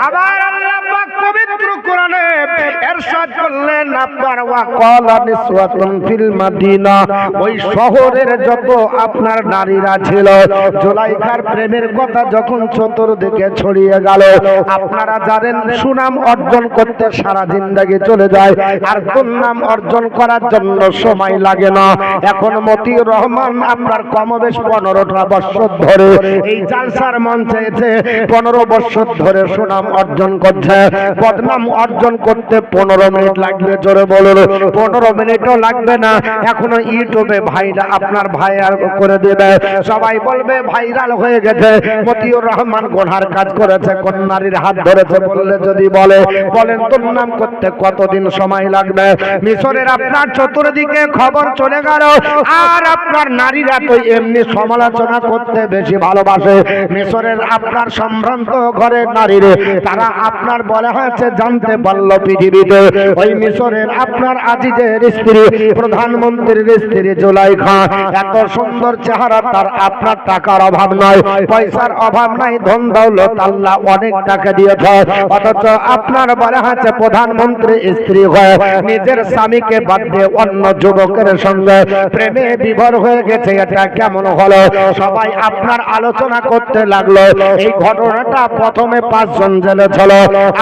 আবার আল্লাহ পাক পবিত্র কোরআনে ইরশাদ করলেন আপনার ওয়াকালা নিসওয়াতুন ফিল মাদিনা, ওই শহরের যত আপনার নারীরা ছিল জুলাইখার প্রেমের কথা যখন চতুর্দিকে ছড়িয়ে গেল, আপনারা জানেন সুনাম অর্জন করতে সারা জিন্দেগি চলে যায় আর দুর্নাম অর্জন করার জন্য সময় লাগে না। এখন মতিউর রহমান আপনার কমবেশ 15টা বছর ধরে এই জালসার মঞ্চে এসে 15 বছর ধরে সুনাম অর্জন করছে। বদনাম অর্জন করতে 15 মিনিট লাগবে, জোরে বলুন 15 মিনিটও লাগবে না। এখনো ইউটিউবে ভাইরা আপনার ভাইরাল করে দেবে, সবাই বলবে ভাইরাল হয়ে গেছে, মতিউর রহমান গুনার কাজ করেছে, কোন নারীর হাত ধরেছে বললে যদি বলেন তোর নাম করতে কতদিন সময় লাগবে? মিশরের আপনার চতুর্দিকে খবর চলে গেল আর আপনার নারীরা তো এমনি সমালোচনা করতে বেশি ভালোবাসে। মিশরের আপনার সম্ভ্রান্ত ঘরের নারীরে তারা আপনার বলা হয়েছে জানতে পারল পৃথিবীতে ওই মিশরের আপনার আজিজের স্ত্রী, প্রধানমন্ত্রীর স্ত্রী জুলাইখা এত সুন্দর চেহারা, তার আপনার টাকার অভাব নয়, পয়সার অভাব নাই, ধন দৌলত আল্লাহ অনেক টাকা দিয়েছে, অথচ আপনার বলা হয়েছে প্রধানমন্ত্রী স্ত্রী হয়ে নিজের স্বামীকে বাদ দিয়ে অন্য যুবকের সঙ্গে প্রেমে বিভোর হয়ে গেছে। এটা কেমন হলো? সবাই আপনার আলোচনা করতে লাগলো। এই ঘটনাটা প্রথমে 5 জন জেলে ছিল,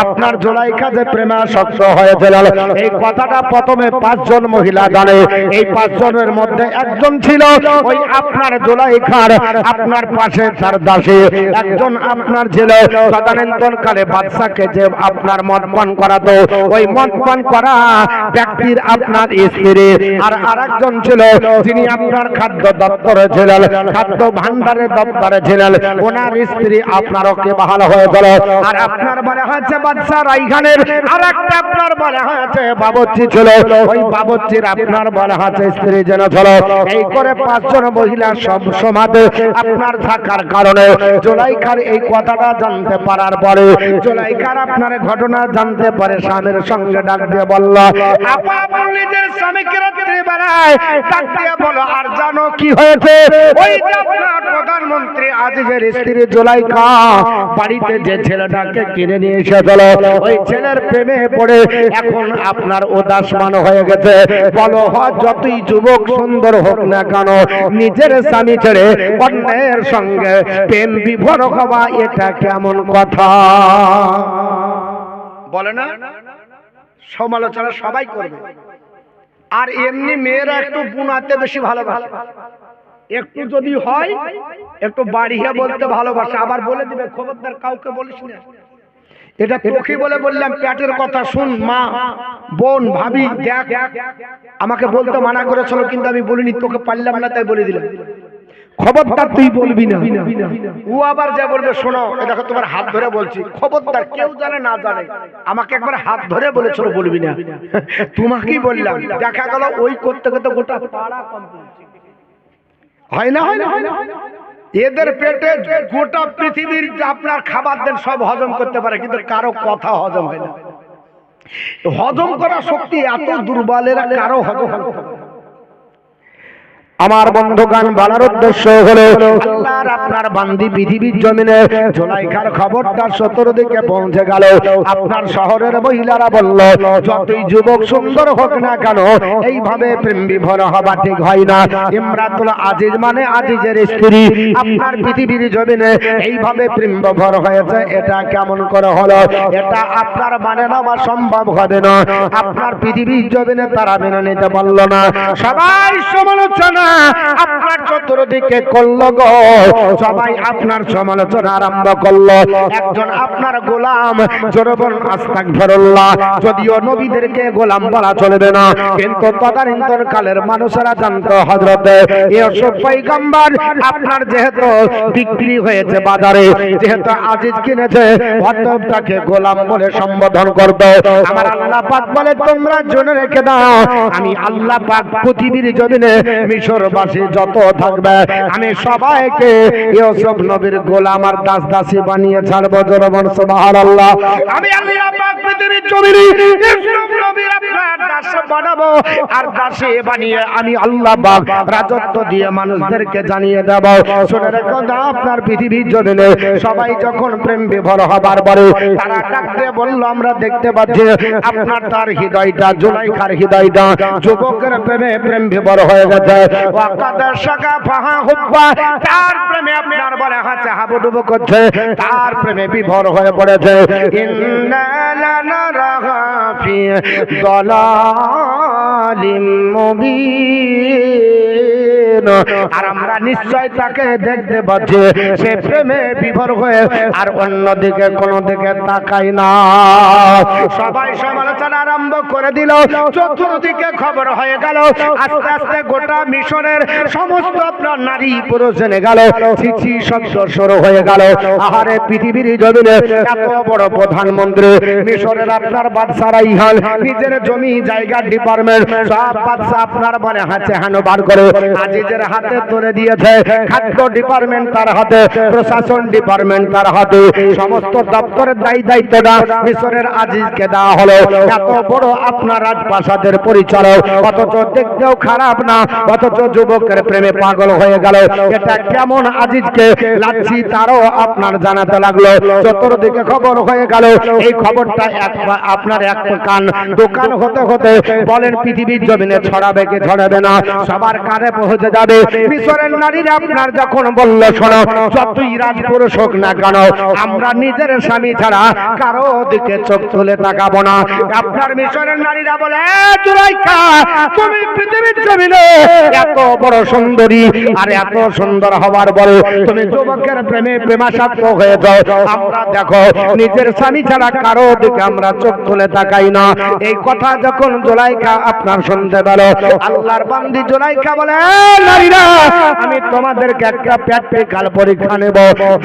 আপনার জুলাইখা যে প্রেমাসক্ত হয়েছিল এই কথাটা প্রথমে 5 জন মহিলা জানে। এই 5 জনের মধ্যে একজন ছিল ওই আপনার জুলাইখার আপনার পাশে তার দাসী, একজন আপনার ছিল তদানীন্তনকালে বাদশাকে যে আপনার মদ পান করাতো ওই মদ পান করা ব্যক্তির আপনার স্ত্রী, আর আরেকজন ছিল যিনি আপনার খাদ্য দপ্তরে ছিলেন, খাদ্য ভান্ডারের দপ্তরে ছিলেন, ওনার স্ত্রী আপনার ওকে বাহাল হয়ে গেল। আর আপনার বলা হয়েছে বাদশা রাইখানের আরেকটা আপনার বলা হয়েছে বাবুর্চি ছিল, ওই বাবুর্চির আপনার বলা হয়েছে স্ত্রী যেন ছিল। এই করে 5 জন মহিলা সব সমাজে আপনার থাকার কারণে জুলাইখার এই কথাটা জানতে পারার পরে জুলাইখার আপনার ঘটনা জানতে পারে স্বামীর সঙ্গে ডাক দিয়ে বলল, আপা নিজের স্বামীকে রাত্রে বেলায় ডাক দিয়ে বলো আর জানো কি হয়েছে? ওই যে আপনার প্রধানমন্ত্রী আজিজের স্ত্রী জুলাইখা বাড়িতে যে ছেলেটাকে কিনে নিয়ে এসেছিল ওই ছেলের প্রেমে পড়ে এখন আপনার উদাসমান হয়ে গেছে। বলো যতই যুবক সুন্দর হোক না কেন নিজের স্বামী ছেড়ে অন্যের সঙ্গে প্রেম বিভোর হওয়া এটা কেমন কথা? বলে না? সমালোচনা সবাই করবে। আর এমনি মেয়েরা একটু বুনাতে বেশি ভালোবাসে, একটু যদি হয় একটু বাড়িয়ে বলতে ভালোবাসে, আবার বলে দিবে খবরদার কাউকে বলিস না। এটা তোকে বলে বললাম, পেটের কথা শুন, মা বোন ভাবি দেখ, আমাকে বলতে মানা করেছিল কিন্তু আমি বলিনি, তোকে পারলাম না তাই বলে দিলাম, খবরদার তুই বলবি না। ও আবার যা বলবে শোনো, দেখো তোমার হাত ধরে বলছি, খবরদার কেউ জানে না জানে, আমাকে একবার হাত ধরে বলেছিল বলবি না, তোমাকেই বললাম। দেখা গেল ওই করতে করতে গোটা পাড়া কমপ্লিট হয় না, হয় না, হয় না। এদের পেটে গোটা পৃথিবীর আপনার খাবার দেন সব হজম করতে পারে, কিন্তু কারো কথা হজম হয় না। হজম করা শক্তি এত দুর্বলেরা কারো হজম হয় না। আমার বন্ধুগণ বলার উদ্দেশ্য হলো আল্লাহর আপনার বান্দি পৃথিবীর জমিনে জুলাইখার খবরটা চতুর্দিকে পৌঁছে গেল। আপনার শহরের মহিলারা বলল যতই যুবক সুন্দর হোক না কেন এইভাবে প্রেম বিভোর হওয়া ঠিক হয় না। ইমরাতুল আজিজ মানে আজিজের স্ত্রী আপনার পৃথিবীর জমিনে এইভাবে প্রেম বিভোর হয়েছে, এটা কেমন করে হলো? এটা আপনার মানে নেওয়া সম্ভব হবে না। আপনার পৃথিবীর জমিনে তারা মেনে নিতে পারল না। সবাই সমালোচনা আপনার চতুর্দিকে করলো গো, সবাই আপনার সমালোচনা আরম্ভ করলো। একজন আপনার গোলাম জোরে বলুন আস্তাগফিরুল্লাহ, যদিও নবীদেরকে গোলাম বলা চলবে না, কিন্তু তদানীন্তন কালের মানুষেরা জানতো হযরত ইউসুফ পয়গম্বর আপনার যেহেতু বিক্রি হয়েছে বাজারে, যেহেতু আজিজ কিনেছে, অতএব তাকে গোলাম বলে সম্বোধন করবে। আমার আল্লাহ পাক বলে তোমরা জেনে রেখে দাও আমি আল্লাহ পাক পৃথিবীর জমিনে মিশর মিশরবাসী যত থাকবে আমি সবাইকে ইউসুফ নবীর গোলাম আর দাস দাসী বানিয়ে ছাড়বো। জোরে বলুন সুবহানাল্লাহ। আমি আল্লাহ পাক পৃথিবীর জমিনে ইউসুফ নবীর আপনার দাস বানাবো আর দাসী বানিয়ে আমি আল্লাহ পাক রাজত্ব দিয়ে মানুষদেরকে জানিয়ে দেব। শুনে রেখো না, আপনার পৃথিবীর জমিনে সবাই যখন প্রেম বিভোর হবার পরে তারা ডাকতে বললো আমরা দেখতে পাচ্ছি আপনার তার হৃদয়টা জুলাইখার হৃদয়টা যুবকের প্রেমে প্রেম বিভোর হয়ে গেছে। ওয়াকাদার শাকা ফাহা হুব্বা, তার প্রেমে আপনার বলে হাতে হাবুডুবু করছে, তার প্রেমে বিভোর হয়ে পড়েছে। ইন্না লানারাহা ফি দালালিম মুবিন, আর আমরা নিশ্চয় তাকে দেখতে পাচ্ছি সে প্রেমে বিভোর হয়ে আর অন্যদিকে কোনো দিকে তাকাই না। সবাই সমালোচনা আরম্ভ করে দিল, চতুর্দিকে খবর হয়ে গেল। আস্তে আস্তে গোটা মিশরের সমস্ত আপনার নারী পুরুষ জেনে গেল, ছিছি শব্দ শুরু হয়ে গেল। আহারে পৃথিবীর জমিনে এত বড় প্রধানমন্ত্রী মিশরের আপনার বাদশা রাইহান নিজের জমি জায়গা ডিপার্টমেন্ট সব বাদশা আপনার মানে হাতে হানো বার করে আজিজের হাতে তুলে দিয়েছে। খাদ্য ডিপার্টমেন্ট তার হাতে, প্রশাসন ডিপার্টমেন্ট তার হাতে, সমস্ত দপ্তরের দায়িত্বটা মিশরের আজিজকে দেওয়া হলো। এত বড় আপনার রাজপ্রাসাদের পরিচালক, অথচ দেখতেও খারাপ না, অথচ যুবকের প্রেমে পাগল হয়ে গেল। এটা কেমন আজিজকে লাচ্ছি তারও আপনার জানাতে লাগলো। চতুর্দিকে খবর হয়ে গেল। এই খবরটা আপনার এক কান দোকান হতে হতে বলেন পৃথিবীর জমিনে ছড়াবে কি ছড়াবে না, সবার কানে পৌঁছে যাবে। মিশরের নারীরা আপনার যখন বলল শোনো, যতই রাজপুরুষ হোক না কেন আমরা নিজের স্বামী ছাড়া কারো দিকে চোখ তুলে তাকাবো না। আপনার মিশরের নারীরা বলে জুলাইখা, তুমি পৃথিবীর জমিনে এত বড় সুন্দরী আর এত সুন্দর হওয়ার পরে তুমি যুবকের প্রেমে প্রেমাসক্ত হয়ে যাও। আমরা দেখো নিজের স্বামী ছাড়া কারো দিকে আমরা চোখ তুলে তাকাই না। এই কথা যখন জুলাইখা আপনার শুনতে পেল, আল্লাহর বান্দি জুলাইখা বলে নারীরা আমি তোমাদেরকে একটা প্র্যাকটিক্যাল পরীক্ষা নেব,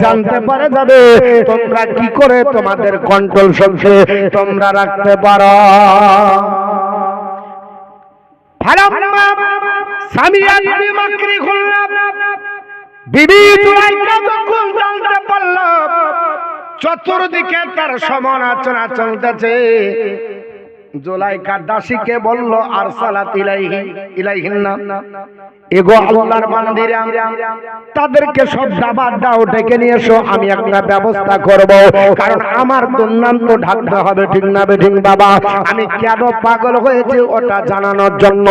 জানতে পারে যাবে তোমরা কি করে তোমাদের কন্ট্রোল শক্তি তোমরা রাখতে পারো। ফালাম্মা সামিয়াত বিমাকরি খুললাম, বিবি জুলাইখা যখন জানতে পারল চতুর্দিকে তার সমালোচনা চলতেছে, জুলাইখা দাসীকে বলল আরসালাত ইলাইহিন্না, এগো আল্লাহর বান্দিরা তাদেরকে সব দাবার দাও ডেকে নিয়ে এসো, আমি একটা ব্যবস্থা করব। কারণ আমার দুর্নান্ত ঢাকতে হবে, ঠিক না বেঠিক বাবা? আমি কেন পাগল হয়েছি ওটা জানানোর জন্য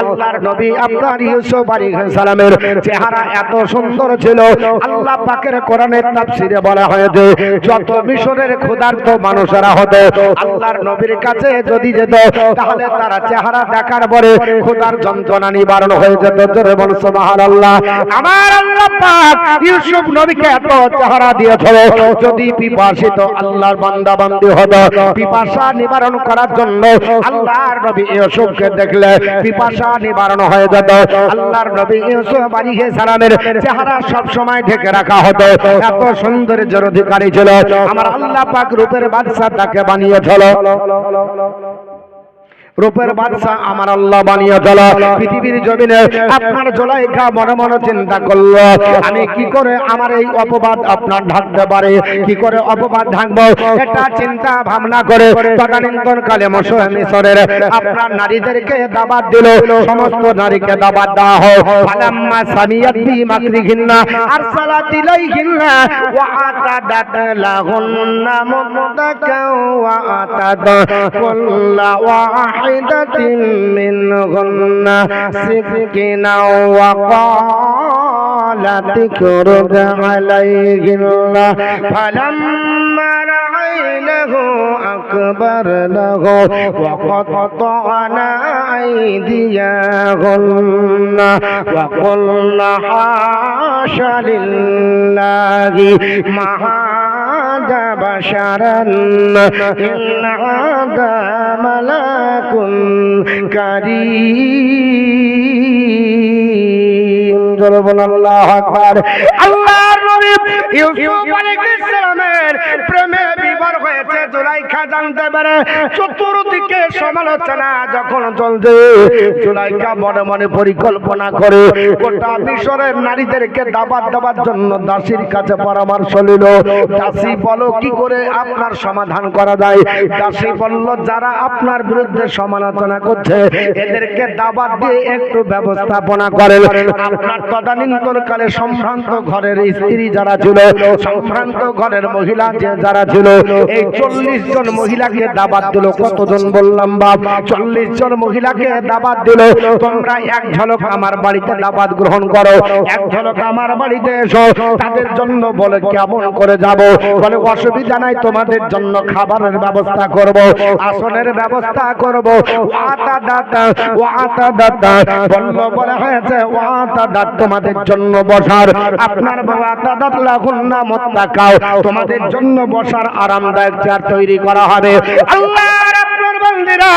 আল্লাহর নবী আপনার ইউসুফ আলাইহিস সালামের চেহারা এত সুন্দর ছিল। আল্লাহ পাকের কোরআনের তাফসীরে বলা হয়েছে যত মিশরের ক্ষুধার্ত মানুষেরা হতো আল্লাহর নবীর কাছে যদি যেত তাহলে তারা চেহারা দেখার পরে ক্ষুধার যন্ত্রণা নিবারণ হয়ে যেত। জোরে বলুন সুবহানাল্লাহ। আমার আল্লাহ পাক ইউসুফ নবীকে এত চেহারা দিয়েছিল, যদি পিপাসিত আল্লাহর বান্দা বান্দি হতো পিপাসা নিবারণ করার জন্য আল্লাহর নবী ইউসুফকে দেখলে পিপাসা নিবারণ হয়ে যেত। আল্লাহর নবী ইউসুফ আলাইহিস সালামের চেহারা সব সময় ঢেকে রাখা হতো, এত সৌন্দর্যের অধিকারী ছিল। আমার আল্লাহ পাক রূপের বাদশা তাকে বানিয়েছিল, রূপের বাদশা আমার আল্লাহ বানিয়ে দিল পৃথিবীর জমিনে। আপনার জুলাইখা মনে মনে চিন্তা করলো আমি কি করে আমার এই অপবাদ আপনার ঢাকতে পারে, কি করে অপবাদ ঢাকবো, এটা চিন্তা ভাবনা করে তদানীন্তন কালে মিশরের আপনার নারীদেরকে দাওয়াত দিল, সমস্ত নারীকে দাওয়াত দেওয়া হয়। ফালাম্মা সামিয়াত বিমাকরিহিন্না আরসালাত ইলাইহিন্না ওয়া আতাদাত লাহুন্না মুদাকা ওয়া আতাদ কুল্লা واحدة منهن سكينا وقالت اخرج عليهن فلما رأينه أكبرنه وقطعنا أيديهن وقلن حاش لله ما هذا بشرا إن هذا ملك كريم। আল্লাহু আকবার। আল্লাহর নবী ইউসুফ আলাইহিস সালামের প্রেমে বিভোর হয়েছে জুলাইখা। কথা জানতে পারে চতুর্দিকে সমালোচনা যখন চলছে, জুলাইখা মনে মনে পরিকল্পনা করে গোটা মিশরের নারীদেরকে দাবাত দেওয়ার জন্য দাসীর কাছে পরামর্শ নিল। দাসী বলো কি করে আপনার সমাধান করা যায়? দাসী বলল, যারা আপনার বিরুদ্ধে সমালোচনা করছে এদেরকে দাবাত দিয়ে একটু ব্যবস্থাপনা করেন। আপনার তদানীন্তনকালে সম্ভ্রান্ত ঘরের স্ত্রী যারা ছিল, সম্ভ্রান্ত ঘরের মহিলা যারা ছিল, এই 40 জন মহিলাকে দাবাত দিল। কতজন বললাম বাপ? 40 জন মহিলাকে দাবাত দিল। তোমরা এক ঝলক আমার বাড়িতে দাবাত গ্রহণ করো, এক ঝলক আমার বাড়িতে এসো। তাদের জন্য বলে কেমন করে যাব? বলে অসুবিধা নাই, তোমাদের জন্য খাবারের ব্যবস্থা করব, আসনের ব্যবস্থা করব। ওয়াতা দাতা ওয়াতা দাতা বলল, বলে হয়েছে ওয়াতা দাত তোমাদের জন্য বসার, আপনার ওয়াতা দাত লাহুন্না মুত্তাকাও তোমাদের জন্য বসার আরামদায়ক চেয়ার তৈরি করা হবে। আল্লাহর আপনার বান্দিরা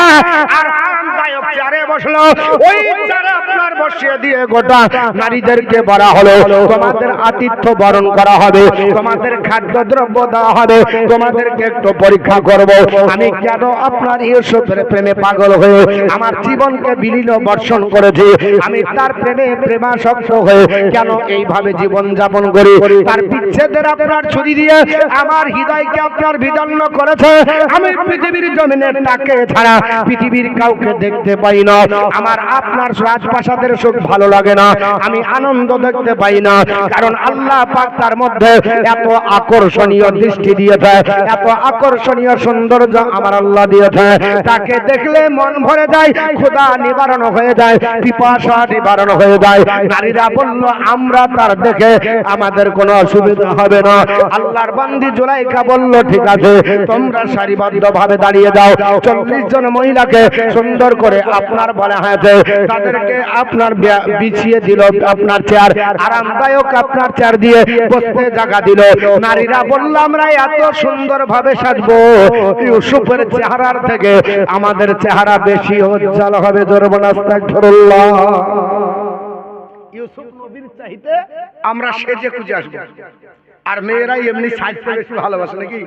আরামদায়ক চেয়ারে বসলো। ওই চেয়ারে আপনার বসিয়ে দিয়ে গোটা নারীদেরকে বলা হলো, তোমাদের আতিথ্য বরণ করা হবে, তোমাদের খাদ্যদ্রব্য দেওয়া হবে, তোমাদেরকে একটু পরীক্ষা করব আমি কেন আপনার ইউসুফের প্রেমে পাগল হয়ে আমার জীবনকে বিলীন বর্ষণ করেছি, আমি তার প্রেমে প্রেমাসক্ত হয়ে কেন এইভাবে জীবন যাপন করি। তার বিচ্ছেদের আপনার ছুরি দিয়ে আমার হৃদয়কে আপনার বিদন্ন করেছে। আমি পৃথিবীর জমিনে তাকে ছাড়া পৃথিবীর কাউকে দেখতে পাই না। আমার আপনার রাজপ্রাসাদের সুখ ভালো লাগে না, আমি আনন্দ দেখতে পাই না, কারণ আল্লাহ পাক তার মধ্যে এত আকর্ষণীয় দৃষ্টি দিয়েছে, এত আকর্ষণীয় সৌন্দর্য আমার আল্লাহ দিয়েছে। তাকে দেখলে মন ভরে যায়, ক্ষুধা নিবারণ হয়ে যায়, পিপাসা নিবারণ হয়ে যায়। নারীরা বলল, আমরা তার দেখে আমাদের কোনো অসুবিধা হবে না। আল্লাহর বান্দি জুলাইখা বলল, ঠিক আছে, তোমরা সারিবদ্ধভাবে দাঁড়িয়ে যাও। 40 জন মহিলাকে সুন্দর করে আপনার বলা হয়েছে, তাদেরকে আপনার বিছিয়ে দিল আপনার চেয়ার, আরামদায়ক আপনার চেয়ার দিয়ে বসতে জায়গা দিল। নারীরা বলল, আমরা এত সুন্দর ভাবে সাজবো, ইউসুফের চেহারার থেকে আমাদের চেহারা বেশি উজ্জ্বল হবে। জোরে বলেন আস্তাগফিরুল্লাহ। ইউসুফ নবীর চাইতে আমরা সেজে খুঁজে আসবো। আর মেয়েরাই এমনি সাজতে বেশি ভালোবাসে নাকি?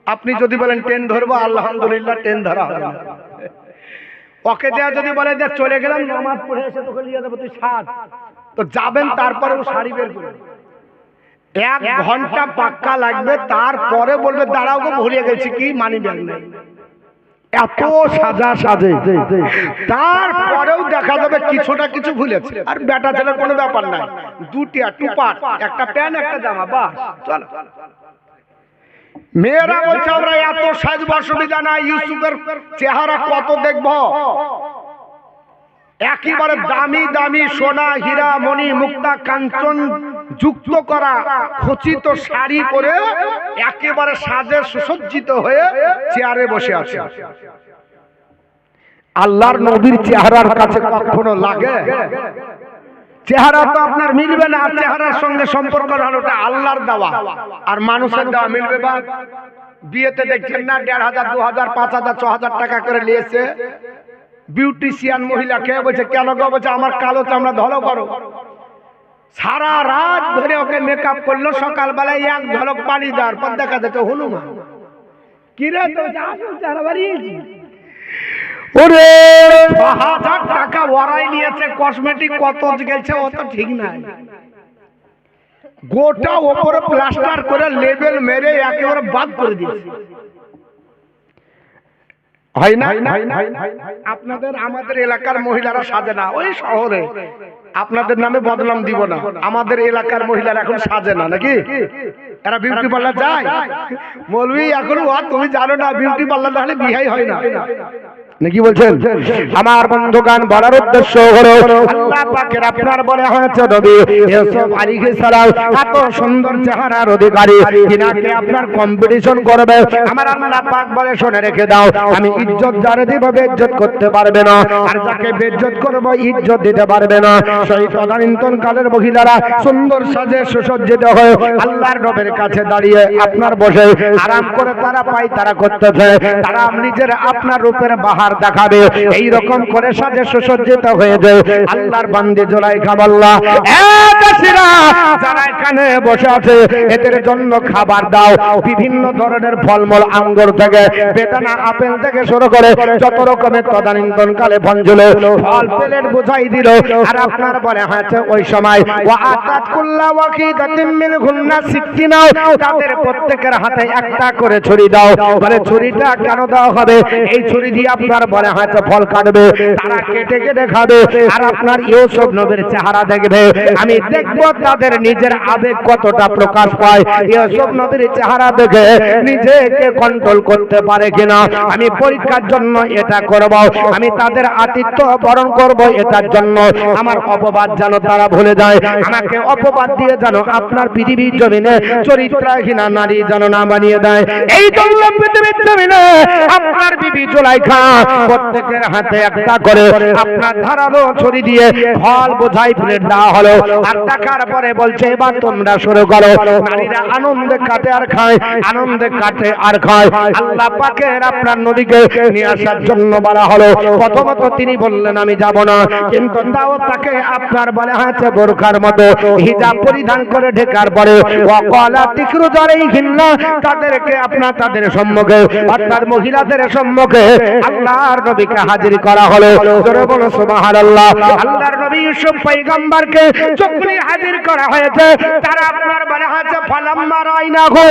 আপনি যদি বলেন ট্রেন ধরবো, আলহামদুলিল্লাহ ট্রেন ধরা হবে না। ওকে দেয়া যদি বলে যে চলে গেলাম নামাজ পড়ে এসে তোকে নিয়ে যাবো, তুই সাজ, তো যাবেন, তারপরেও শাড়ি বের করে 1 ঘন্টা পাক্কা লাগবে, তারপরে বলবে দাঁড়াও গো ভুলে গেছি কি মানি ব্যাগ নেই। এত সাজা সাজে, তারপরেও দেখা যাবে কিছুটা কিছু ভুলেছে। আর বেটা ছেলের কোনো ব্যাপার নাই, দুটিয়া টুপাট, একটা প্যান্ট একটা জামা, বাস চলো। মেয়েরা বলছে আমরা এত সাজবো, অসুবিধা নাই, ইউসুফের চেহারা কত দেখবো। একেবারে দামি দামি সোনা হীরা মণি মুক্তা কাঞ্চন যুক্ত করা খচিত শাড়ি পরে একেবারে সাজে সুসজ্জিত হয়ে চেয়ারে বসে আছে। আল্লাহর নবীর চেহারার কাছে কখনো লাগে? চেহারা তো আপনার মিলবে না, চেহারার সঙ্গে সম্পর্ক ওটা আল্লাহর দেওয়া আর মানুষের দেওয়া মিলবে বা? বিয়েতে দেখছেন না 1500 2000 5000 6000 টাকা করে নিয়েছে বিউটিশিয়ান মহিলাকে, বলছে কেন গো? বলছে আমার কালো চামড়া ধলো করো। সারা রাত ধরে ওকে মেকআপ করলো, সকালবেলায় 1 ঝলক পানি দেওয়ার পর দেখা যাচ্ছে হনুমান। কি রে তো আসল চেহারা বাড়িয়েছি। ওরে 6000 টাকা ওরাই নিয়েছে, কসমেটিক কত গেছে ও তো ঠিক নাই। গোটা উপরে প্লাস্টার করে লেবেল মেরে একেবারে বাদ করে দিয়েছে। হয় না? আপনাদের আমাদের এলাকার মহিলারা সাজে না, ওই শহরে আপনাদের নামে বদনাম দিব না, আমাদের এলাকার মহিলারা এখন সাজে না নাকি? এরা বিউটি পার্লার যায়। মৌলভী এখন তুমি জানো না, বিউটি পার্লার না হলে বিয়েই হয় না নাকি বলছেন? আমার বন্ধুগান বলার উদ্দেশ্য হলো আল্লাহ পাকের আপনার বলে হয়েছে নবী ইউসুফ আলাইহিস সালাম এত সুন্দর চেহারার অধিকারী, যিনাকে আপনার কম্পিটিশন করবে। আমার আল্লাহ পাক বলে শুনে রেখে দাও, আমি ইজ্জত যারে দিব বেইজ্জত করতে পারবে না, আর যাকে বেইজ্জত করব ইজ্জত দিতে পারবে না। সেই তদানীন্তন কালের মহিলারা সুন্দর সাজে সুসজ্জিত হয়ে আল্লাহর নবীর কাছে দাঁড়িয়ে আপনার বসে আরাম করে তারা পাই তারা করতেছে, তারা নিজের আপনার রূপের বাহার পাহাড় দেখাবে, এই রকম করে সাজে সুসজ্জিত হয়ে যায়। আল্লাহর বান্দে জুলাইখা বলল, যারা এখানে বসে আছে এদের জন্য খাবার দাও। বিভিন্ন ধরনের ফলমূল, আঙ্গুর থেকে বেদানা, আপেল থেকে শুরু করে যত রকমের তদানীন্তন কালে ভঞ্জল ফল প্লেট বুঝাই দিল। আর আপনার বলে হয়েছে ওই সময় তাদের প্রত্যেকের হাতে একটা করে ছুরি দাও। বলে ছুরিটা কেন দেওয়া হবে? এই ছুরি দিয়ে আপনার বলে হয়তো ফল কাটবে, তারা কেটে কেটে খাবে। আর আপনার ইউসুফ নবীর চেহারা দেখবে, আমি দেখবো তাদের নিজের আবেগ কতটা প্রকাশ পায়। ইউসুফ নবীর চেহারা দেখে নিজেকে কন্ট্রোল করতে পারে কিনা আমি পরীক্ষার জন্য এটা করব। আমি তাদের আতিথ্য বরণ করব, এটার জন্য আমার অপবাদ যেন তারা ভুলে যায়, আমাকে অপবাদ দিয়ে যেন আপনার পৃথিবীর জমিনে চরিত্রহীনা নারী যেন না বানিয়ে দেয়। এই জন্য পৃথিবীর জমিনে আপনার বিবি জুলাইখা প্রত্যেকের হাতে একটা করে আপনার ধারালো ছুরি দিয়ে ফল বোঝাই প্লেট দেওয়া হলো। আর দেখার পরে বলছে এবার তোমরা শুরু করো। নারীরা আনন্দে কাটে আর খায়, আনন্দে কাটে আর খায়। আল্লাহ পাকের আপনার নবীকে নিয়ে আসার জন্য বলা হলো। প্রথমত তিনি বললেন আমি যাব না, কিন্তু তাও তাকে আপনার বলা হয়েছে বোরখার মতো হিজাব পরিধান করে ঢেকার পরে ওয়াকালা তিকরু জারাইহিন্না তাদেরকে আপনার তাদের সম্মুখে অর্থাৎ মহিলাদের সম্মুখে আল্লাহর নবীকে হাজির করা হলো। জোরে বলো সুবহানাল্লাহ। আল্লাহর নবী ইউসুফ পয়গম্বরকে যখন হাজির করা হয়েছে তারা আপনার বলা হয়েছে ফালাম্মা রাইনাহু,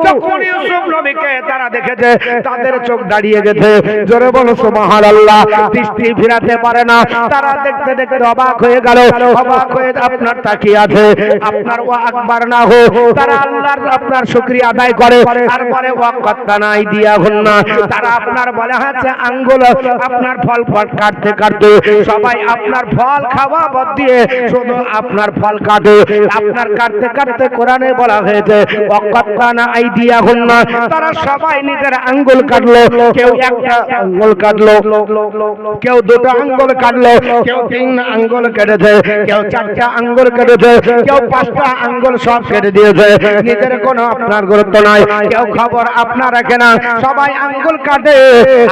যখন ইউসুফ নবীকে তারা দেখেছে তাদের চোখ দাঁড়িয়ে গেছে। জোরে বলো সুবহানাল্লাহ। দৃষ্টি ফিরাতে পারে না, তারা দেখতে দেখতে অবাক হয়ে গেল। অবাক হয়ে আপনার তাকিয়ে আছে। আপনার ওয়া আকবার না হো, তারা আল্লাহর আপনার শুকরিয়া আদায় করে। আর পরে ওয়া কাত্তানা আইদিয়াহুন্না, তারা আপনার বলা হয়েছে আঙ্গুল আপনার ফল কাটতে কাটতে সবাই আপনার ফল খাওয়া বাদ দিয়ে শুধু আপনার ফল কাটে। আপনার কাটতে কাটতে কোরআনে বলা হয়েছে ওয়া কাত্তানা আইদিয়াহুন্না, তারা সবাই নিজের আঙ্গুল কাটলো। কেউ একটা আঙ্গুল কাটলো, কেউ দুটো আঙ্গুল কাটলো, কেউ তিন আঙ্গুল কেটেছে, কেউ চারটা আঙ্গুল কেটেছে, কেউ পাঁচটা আঙ্গুল সব কেটে দিয়েছে। নিজের কোনো আপনার গুরুত্ব নাই, কেউ খবর আপনার রাখে না, সবাই আঙ্গুল কাটে।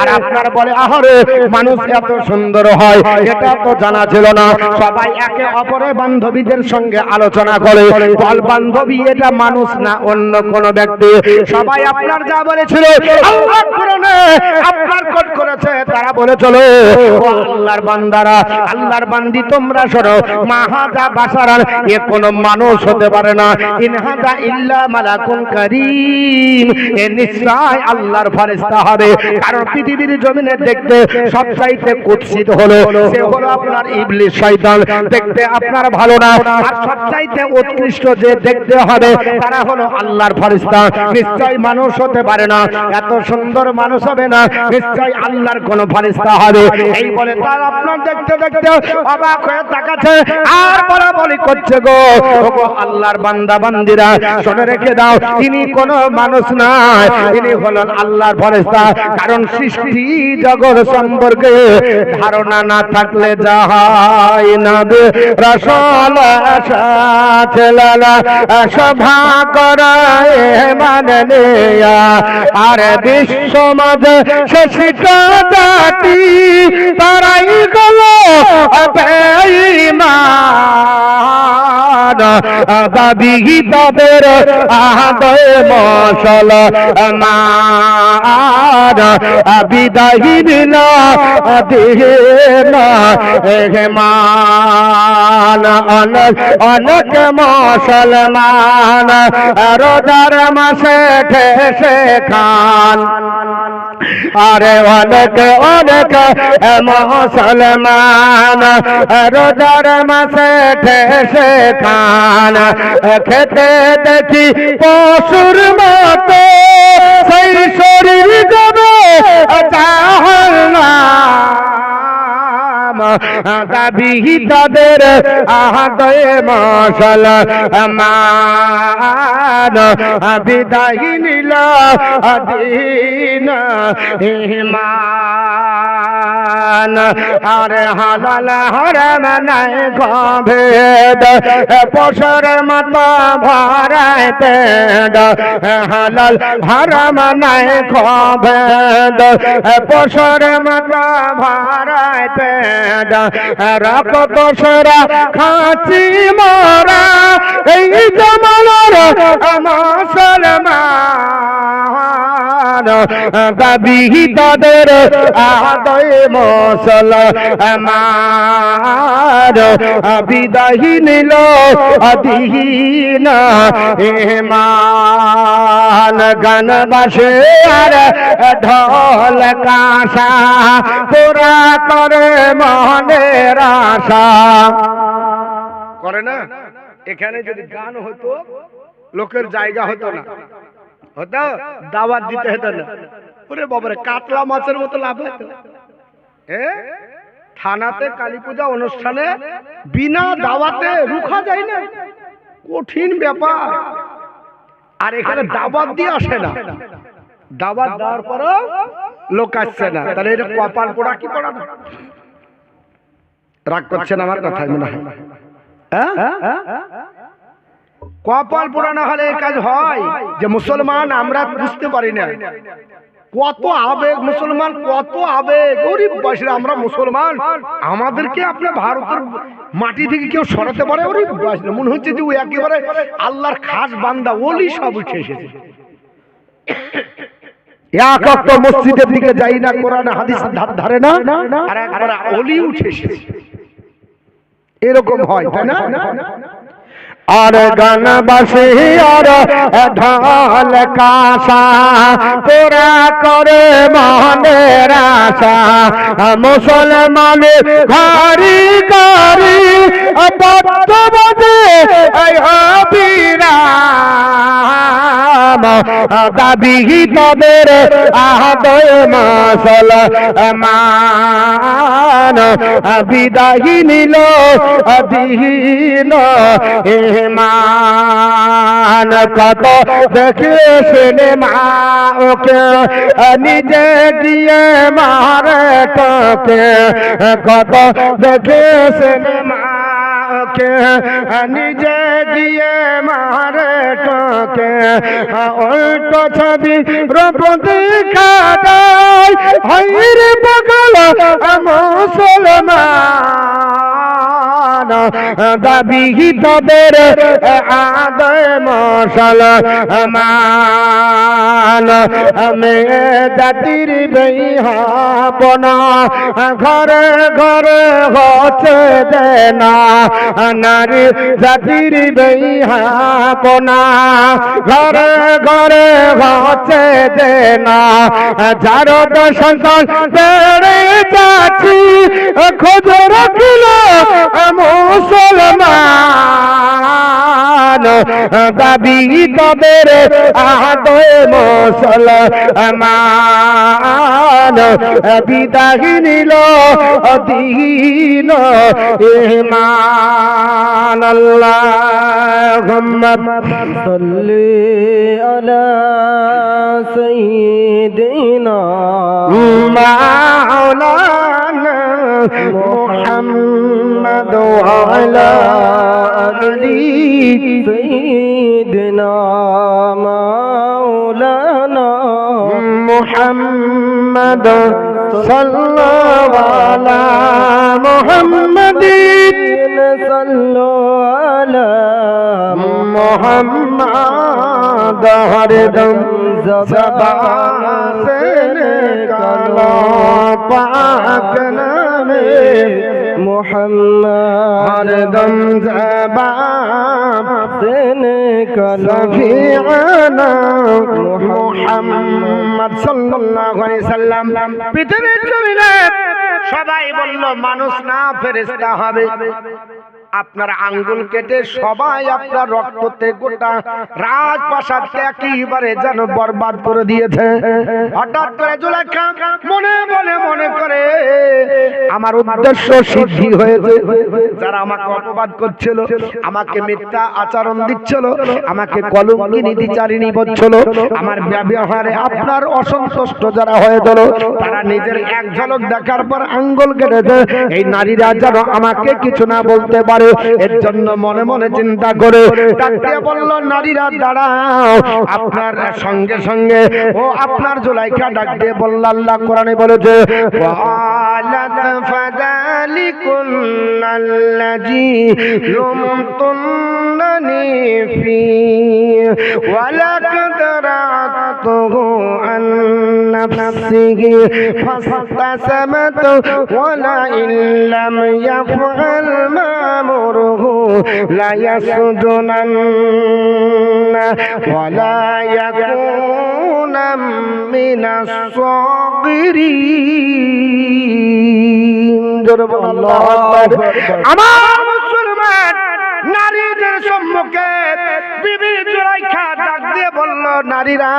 আর আপনার বলে আহরে মানুষ এত সুন্দর হয় এটা তো জানা ছিল না। সবাই একে অপরের বান্ধবীদের সঙ্গে আলোচনা করে বল বান্ধবী এটা মানুষ না অন্য কোন ব্যক্তি। সবাই আপনার যা বলেছিল আল্লাহ কোরআনে আপনার কোট করেছে, তারা বলে চলো আল্লাহর বান্দারা, আল্লাহর বান্দি তোমরা শোনো, মাহাদা বাশারান, এ কোন মানুষ হতে পারে না, ইনহাদা ইল্লা মালাকুন কারীম, এ নিশ্চয় আল্লাহর ফেরেশতা হবে। কারণ পৃথিবীর জমিনে দেখতে সবচাইতে কুৎসিত হলো সে হলো আপনার ইবলিস শয়তান। দেখতে আপনার ভালো না, আর সবচাইতে উৎকৃষ্ট যে দেখতে হবে তারা হলো আল্লাহর ফেরেশতা। নিশ্চয় মানুষ হতে পারে না, এত সুন্দর মানুষ হবে না, নিশ্চয় আল্লাহর কোন ফেরেশতা হবে। এই বলে তার আপনার দেখতে দেখতে অবাক হয়ে তাকাচ্ছে আর বলাবলি করছে গো আল্লাহর বান্দা বান্দিরা শুনে রেখে দাও, তিনি কোন মানুষ না, তিনি হলেন আল্লাহর ফেরেশতা। কারণ সৃষ্টি জগৎ সম্পর্কে ধারণা না থাকলে যায় না বে রাসূল সাথেলা সভা করায় মানে আর বিশ্ব মাঝে শেষিকা জাতি তারাই গেল বেঈমান দাবি তাদের আদয় মশল মান বিদায়ী দিলা দিনা মান অনেক অনেক মুসলমান রোজার মাসে ঠেসে খান। আরে অনেক অনেক মুসলমান রোজার মাসে ঠেসে খান। খেতে দেখি পশুর মতো সেই শরীর যাবে জাহান্নাম দাবি তাদের আদয় মশাল মান বিদায়ী নীলা দিন ইমান। আরে হালাল হারাম নাই গভেদ পশুর মতো ভরায় পেট হালাল হারাম নাই গভেদ পশুর মতো ভরায় পেট রাখ দোসরা খাঁচি মোরা এই জমানার মুসলমান দাবি তাদের আদয় মুসলমান বিদায় নিল অধীন ইমান গান বাসে আর ঢোল কাঁসা পুরা করে মনের আশা করে না। এখানে যদি গান হতো লোকের জায়গা হতো না, হতো দাওয়াত দিতে হতো না। ওরে বাবারে কাতলা মাছের মতো লাভ হতো। থানাতে কালী পূজা অনুষ্ঠানে বিনা দাওয়াতে রুখা যায় না, কঠিন ব্যাপার। আর এখানে দাওয়াত দিয়ে আসে না, দাওয়াত দেওয়ার পরও লোক আসছে না, তাহলে এটা কপাল পোড়া কি পড়া না? রাগ করছেন আমার কথায় মনে হয়? কপাল পোড়া না হলে এই কাজ হয় যে মুসলমান আমরা বুঝতে পারি না কত আবেগ, মুসলমান কত আবেগ। গরিব বাসীরা আমরা মুসলমান, আমাদেরকে আপনার ভারতের মাটি থেকে কেউ সরাতে পারে? গরিব বাসীরা মনে হচ্ছে যে ও একেবারে আল্লাহর খাস বান্দা, ওলি সব উঠে এসেছে। এক ওয়াক্ত মসজিদের দিকে যাই না, কোরআন হাদিস ধারে না, আর একবার ওলি উঠে এসেছে। এরকম হয় তাই না? আর গান বাসে আর ঢাল কাঁসা পুরা করে মনের আশা মুসলমানের ঘাড়ি ঘাড়ি বদ্ধ বাজে দাবি তাদের আদয় মুসলমান বিদায় নিল অধীন ইমান কত দেখে সিনেমা ওকে নিজে দিয়ে মারে তোকে কত দেখে সিনেমা ওকে নিজে দিয়ে মারে তোকে উল্টো ছবি রূপতি খাদাই হইরে বগল মুসলমান দাবি তাদের আদয় মুসলমান মেয়ে জাতির বেহাপনা ঘরে ঘরে হচ্ছে দেনা নারী জাতির বেহাপনা ঘরে ঘরে হচ্ছে দেনা যার সন্তান বেড়ে যাচ্ছি খোঁজ রাখিল মুসলমান দাবি তাদের আদয় মুসলমান বিদায় নিল অধীন ইমান আল্লাহুম্মা সাল্লি আলা সাইয়্যিদিনা মাওলানা মুহাম্মদ ওয়া আলা আলি সাইয়্যিদিনা মাওলানা মুহাম্মদ সাল্লাল্লাহু আলা মুহাম্মাদিন সাল্লাল্লাহু আলা মুহাম্মাদ হরদম ज़बान से निकालो पाक नामे मुहम्मद हरदम ज़बान से निकालो सफीना मुहम्मद सल्लल्लाहु अलैहि वसल्लम। পৃথিবীর জমিনে সবাই বলল মানুষ না ফেরেশতা হবে। আপনার আঙ্গুল কেটে সবাই আপনার রক্ততে গোটা রাজপ্রাসাদকে একেবারে যেন বরবাদ করে দিয়েছে। হঠাৎ করে জুলেখা মনে করে আমার উদ্দেশ্য সিদ্ধি হয়েছে। যারা আমাকে অপবাদ করছিল, আমাকে মিথ্যা আচরণ দিচ্ছিল, আমাকে কলঙ্কিনী দ্বিচারিণী বলছিল, আমার ব্যবহারে আপনার অসন্তুষ্ট যারা হয়েছিল, তারা নিজের এক ঝলক দেখার পর আঙ্গুল কেটেছে। এই নারীরা যেন আমাকে কিছু না বলতে পারে, এর জন্য মনে মনে চিন্তা করে ডাকতে বলল, নারীরা দাঁড়াও। আপনার সঙ্গে সঙ্গে ও আপনার জুলাইখা ডাক দিয়ে বলল, আল্লাহ কোরআনে বলেছে, ওয়ালাত ফাযালিকুন্নাল্লাযী লুমতুন্নানি ফি ওয়ালাকাদ রাআতুহু আন নাফসিহি ফাস্তাসামাত ওয়ালা ইল্লাম ইয়াফআল মা'মুরুহু লা ইয়াসজুনান্না ওয়ালা ইয়াকুনা মিনাস সাগিরিন। আল্লাহু আকবার। আমার মুসলমান নারীদের সম্মুখে বিবি জুলাইখা ডাক দিয়ে বলল, নারীরা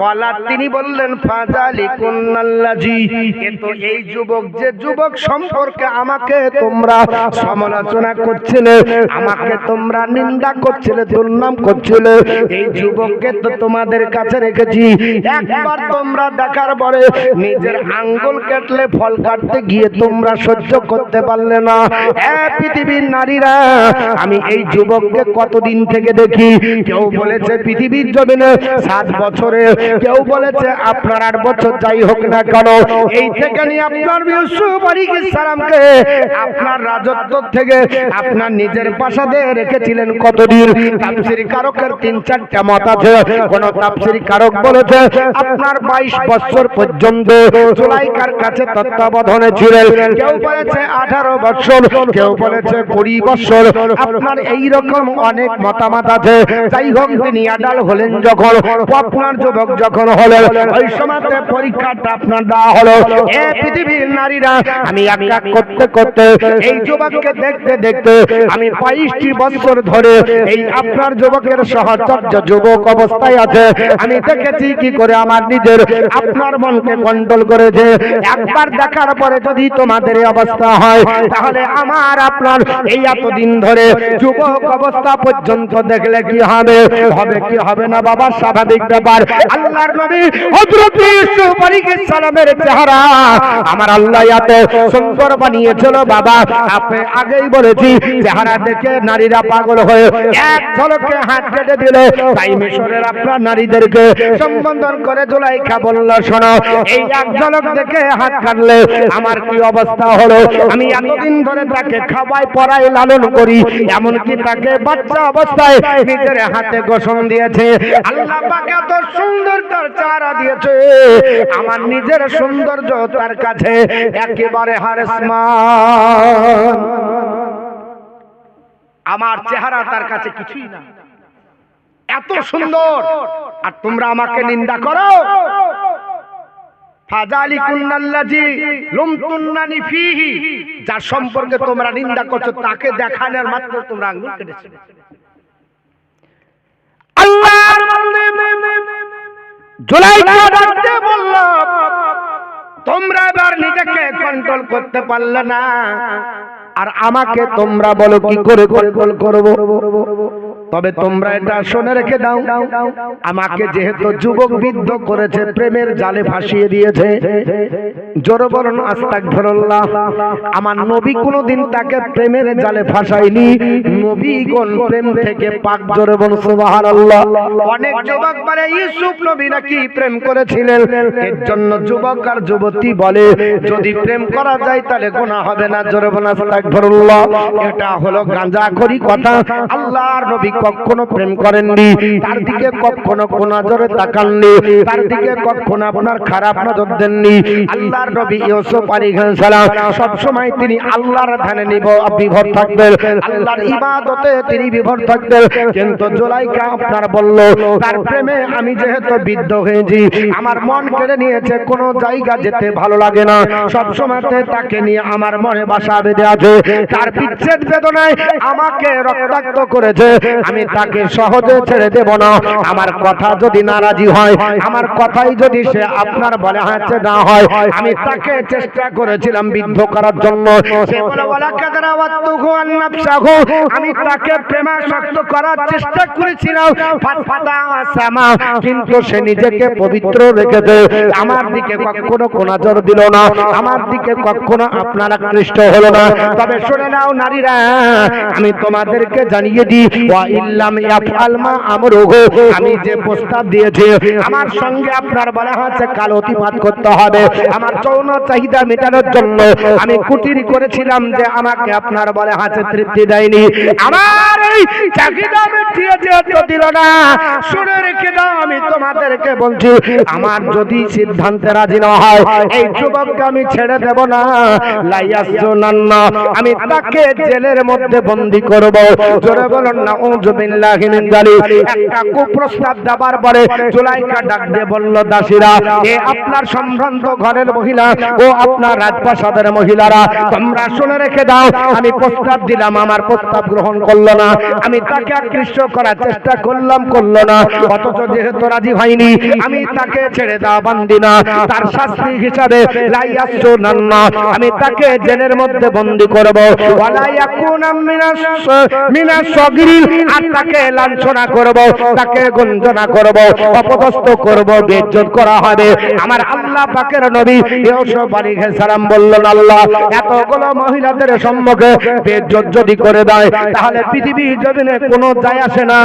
কলা তিনি বললেন, ফাযালিকুন্নাল্লাযী, কিন্তু এই যুবক যে যুবক সম্পর্কে আমাকে তোমরা সমালোচনা করছিলে, আমাকে তোমরা নিন্দা করছিলে, দুর্নাম করছিলে, এই যুবককে তো তোমাদের কাছে রেখেছি। একবার তোমরা দেখার পরে নিজের আঙ্গুল কাটলে ফল কাটতে গিয়ে তোমরা সহ্য করতে পারলে না। পৃথিবীর নারীরা, আমি এই যুবককে কতদিন থেকে দেখি। কেউ বলেছে পৃথিবীর জমিনে 7 বছরে, কেউ বলেছে আপনার 8 বছর, যাই হোক না কেন, এই থেকে নিয়ে আপনার ইউসুফ আলাইহিস সালামকে আপনার রাজত্ব থেকে আপনার নিজের প্রাসাদে রেখেছিলেন কতদিন। তাফসীর কারকের 3-4টা মত আছে। কোন তাফসীর কারক বলেছে আপনার 22 বছর পর্যন্ত জুলাইখার কাছে তত্ত্বাবধানে ছিলেন, কেউ বলেছে 18 বছর, কেউ বলেছে 20 বছর, আপনার এই রকম অনেক মতামত আছে। যাই হোক, তিনি আডাল হলেন যখন, আপনার যুবক যখন হলেন, ওই সময়তে পরীক্ষাটা আপনার দেওয়া হলো। পৃথিবীর নারীরা, আমি এক এক করতে করতে এই যুবককে দেখতে দেখতে আমি 22টি বছর ধরে এই আপনার যুবকের সহচর্য যুবক অবস্থায় আছে। আমি দেখেছি কি করে আমার নিজের আপনার মনকে কন্ট্রোল করেছে। একবার দেখার পরে যদি তোমাদের এই অবস্থা হয়, তাহলে আমার আপনার এই এতদিন ধরে যুবক অবস্থা পর্যন্ত দেখলে কি হবে, হবে কি হবে না বাবা, স্বাভাবিক ব্যাপার। আল্লাহর নবী হযরত ইউসুফ আলাইহিস সালামের চেহারা আমার আল্লাহ এত সুন্দর বানিয়েছিল বাবা, আপনি আগেই বলেছি, চেহারা দেখে নারীরা পাগল হয়ে এক ঝলকে হাত কেটে দিল। তাই মিশরের আপনার নারীদেরকে সম্বোধন করে জুলাইখা বলল, শোনো, এই এক ঝলক দেখে হাত কাটলে আমার কি অবস্থা হলো। আমি এতদিন ধরে তাকে খাওয়াই পড়াই লালন করি, এমনকি তাকে বাচ্চা অবস্থায় নিজের হাতে গোসল দিয়েছে। আল্লাহ পাক এত সুন্দর তার চেহারা দিয়েছে, আমার নিজের সৌন্দর্য তার কাছে একেবারে হারেসমান। আমার চেহারা তার কাছে কিছুই না, এত সুন্দর, আর তোমরা আমাকে নিন্দা করো। ফাযালিকুন্নাল্লাযী লুমতুন্নানি ফীহি, যার সম্পর্কে তোমরা নিন্দা করছো তাকে দেখানোর মাত্র তোমরা আঙ্গুল কেটেছো। আল্লাহর বান্দা জুলাইখা ডাকতে বলল, তোমরা এবার নিজেকে কন্ট্রোল করতে পারলে না, আর আমাকে তোমরা বলো কি করে কন্ট্রোল করব। তবে তোমরা এটা শুনে রেখে দাও, আমাকে যেহেতু যুবক বিদ্ধ করেছে, প্রেমের জালে ভাসিয়ে দিয়েছে, জোরে বলুন আস্তাগফিরুল্লাহ। আমার নবী কোনদিন তাকে প্রেমের জালে ফাঁসায়নি, নবীগণ প্রেম থেকে পাক, জোরে বলুন সুবহানাল্লাহ। অনেক যুবক বলে ইউসুফ নবী নাকি প্রেম করেছিলেন, এর জন্য যুবক আর যুবতী বলে যদি প্রেম করা যায় তাহলে গুনাহ হবে না, জোরে বলুন আস্তাগফিরুল্লাহ। এটা হলো গাঁজাখড়ি কথা। আল্লাহর নবী কখনো প্রেম করেননি, তার দিকে কখনো কোন নজরে তাকাননি, তার দিকে কখনো আপনার খারাপ নজর দেননি। আল্লাহর আল্লাহর নবী ইউসুফ আলাইহিস সালাম সব সময় তিনি আল্লাহর ধ্যানে বিভোর থাকতেন, আল্লাহর ইবাদতে তিনি বিভোর থাকতেন। কিন্তু জুলাইখা আপনার বলল তার প্রেমে আমি যেহেতু বিদ্ধ হয়েছি, আমার মন কেড়ে নিয়েছে, কোনো জায়গা যেতে ভালো লাগে না, সব সময়তে তাকে নিয়ে আমার মনে বাসা বেঁধে আছে। তার বিচ্ছেদ বেদনায় আমাকে রক্তাক্ত করেছে, আমি তাকে সহজে ছেড়ে দেব না। আমার কথা যদি নারাজি হয়, আমার কথাই যদি সে আপনার বলে হাঁটছে না হয়, আমি তাকে চেষ্টা করেছিলাম বিদ্ধ করার জন্য। সে বলে আমি তাকে প্রেমাসক্ত করার চেষ্টা করেছিলাম, কিন্তু সে নিজেকে পবিত্র রেখেছে, আমার দিকে কখনো নজর দিল না, আমার দিকে কখনো আপনারা আকৃষ্ট হলো না। তবে শুনে নাও নারীরা, আমি তোমাদেরকে জানিয়ে দিই, ওয়া ইল্লাম ইয়াফআল মা আমরুহু, আমি যে প্রস্তাব দিয়েছি আমার সঙ্গে আপনার বলা হচ্ছে কাল অতিপাত করতে হবে। আমার যৌন চাহিদা মেটানোর জন্য আমি কুটির করেছিলাম যে আমাকে আপনার বলে হাতে তৃপ্তি দেয়নি, আমার এই চাহিদা মিটিয়ে যেতে দিল না। শুনে রেখে দাও, আমি তোমাদেরকে বলছি, আমার যদি সিদ্ধান্তে রাজি না হয় এই যুবককে আমি ছেড়ে দেব না। লাইয়াসুনান্না, আমি তাকে জেলের মধ্যে বন্দী করব। জোরে বলুন না উযু বিল্লাহি মিন যালিক। একটা কুপ্রস্তাব দেবার পরে জুলাইখা ডাক দিয়ে বলল, দাসীরা, এ আপনার সম্ভ্রান্ত ঘরের মহিলা ও আপনার রাজপ্রাসাদের মহিলারা, তোমরা শুনে রেখে দাও, আমি প্রস্তাব দিলাম, আমার প্রস্তাব গ্রহণ করলো না, আমি তাকে আকৃষ্ট করার চেষ্টা করলাম, করলো না, অথচ যেহেতু রাজি হয়নি আমি তাকে ছেড়ে দেওয়া বান্দি না। তার শাস্তি হিসাবে লাইয়াসুনান্না, আমি তাকে জেলের মধ্যে বন্দী করব। ওয়ালা ইয়াকুনা মিনাস সাগিরিন, আর তাকে লাঞ্ছনা করব, তাকে গঞ্জনা করব, অপদস্থ করব, বেইজ্জত করা হবে। আমার আল্লাহ পাকের নবী ইউসুফ আলাইহিস সালাম বললেন, আল্লাহ এতগুলো মহিলাদের সম্মুখে বেইজ্জত যদি করে দেয় তাহলে পৃথিবী জমিনে কোনো যায় আসে না।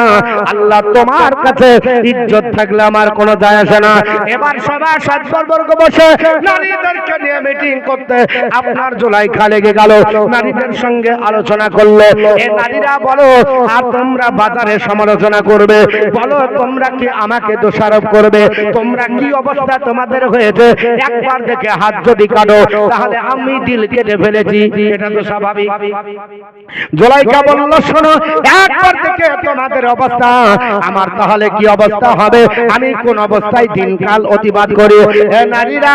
আল্লাহ তোমার কাছে ইজ্জত থাকলে আমার কোনো যায় আসে না। এবার সবাই সাতবর্গ বসে নারীদেরকে নিয়ে মিটিং করতে আপনার জুলাইখা লেগে গেল, নারীদের সঙ্গে আলোচনা করলো। এ নারীরা বলো, আর তোমরা বাজারে সমালোচনা করবে, বলো তোমরা কি আমাকে দোষারোপ করবে, তোমরা কি অবস্থা তোমাদের হয়েছে, একবার দেখে হাত যদি কাটো তাহলে আমি দিল কেটে ফেলেছি, এটা তো স্বাভাবিক। জুলাইখা বলল, শোনো, একবার দেখে তোমাদের অবস্থা আমার তাহলে কি অবস্থা হবে, আমি কোন অবস্থায় দিনকাল অতিবাদ করি। এ নারীরা,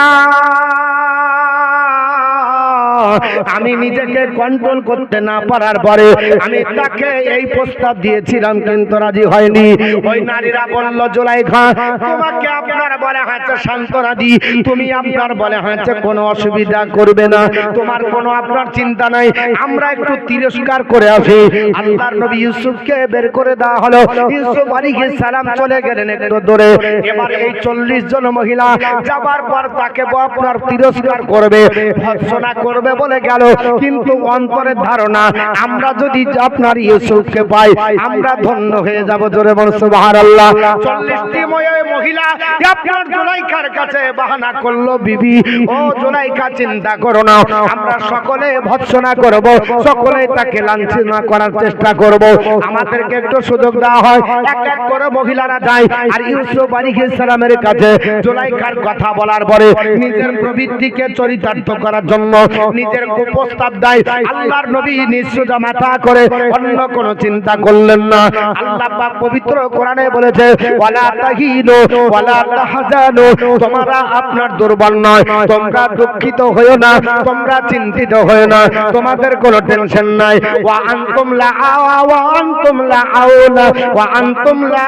আমি নিজেকে কন্ট্রোল করতে না পারার পরে আমি তাকে এই প্রস্তাব দিয়েছিলাম, কিন্তু রাজি হয়নি। ওই নারীরা বলল, জুলাইখা, তোমাকে আপনার বলে হাতে সান্ত্বনা দি, তুমি আপনার বলে হাতে কোনো অসুবিধা করবে না, তোমার কোনো আপনার চিন্তা নাই, আমরা একটু তিরস্কার করে আসি। আল্লাহর নবী ইউসুফকে বের করে দেওয়া হলো। ইউসুফ আলাইহিস সালাম চলে গেলেন একটু দূরে। এবার এই 40 জন মহিলা যাবার পর তাকে আপনার তিরস্কার করবে, ভর্ৎসনা করবে বলে গেল, কিন্তু অন্তরের ধারণা আমরা যদি আপনার ইউসুফকে পাই আমরা ধন্য হয়ে যাব। জোরে বলুন সুবহানাল্লাহ। 40টি মহিলা আপনার জুলাইখার কাছে বাহানা করলো, বিবি ও জুলাইখা চিন্তা করো না, আমরা সকলে ভর্ৎসনা করব, সকলে তাকে লাঞ্ছনা করার চেষ্টা করব, আমাদেরকে একটু সুযোগ দেওয়া হয়। এক এক করে মহিলারা যায় আর ইউসুফ আলাইহিস সালামের কাছে জুলাইখার কথা বলার পরে নিজের প্রবৃত্তিকে চরিতার্থ করার জন্য নিজের প্রস্তাব দেয়। আল্লাহর নবী নিঃসুজা মাথা করে অন্য কোনো চিন্তা করলেন না। আল্লাহ পাক পবিত্র কোরআনে বলেছে, ওয়ালা তাহিনু ওয়ালা তাহজানু, তোমরা আপনার দুর্বল নয়, তোমরা দুঃখিত হয়ো না, তোমরা চিন্তিত হয়ো না, তোমাদের কোনো টেনশন নাই। ওয়া আনতুম লা ওয়া আনতুম লা আউলা ওয়া আনতুম লা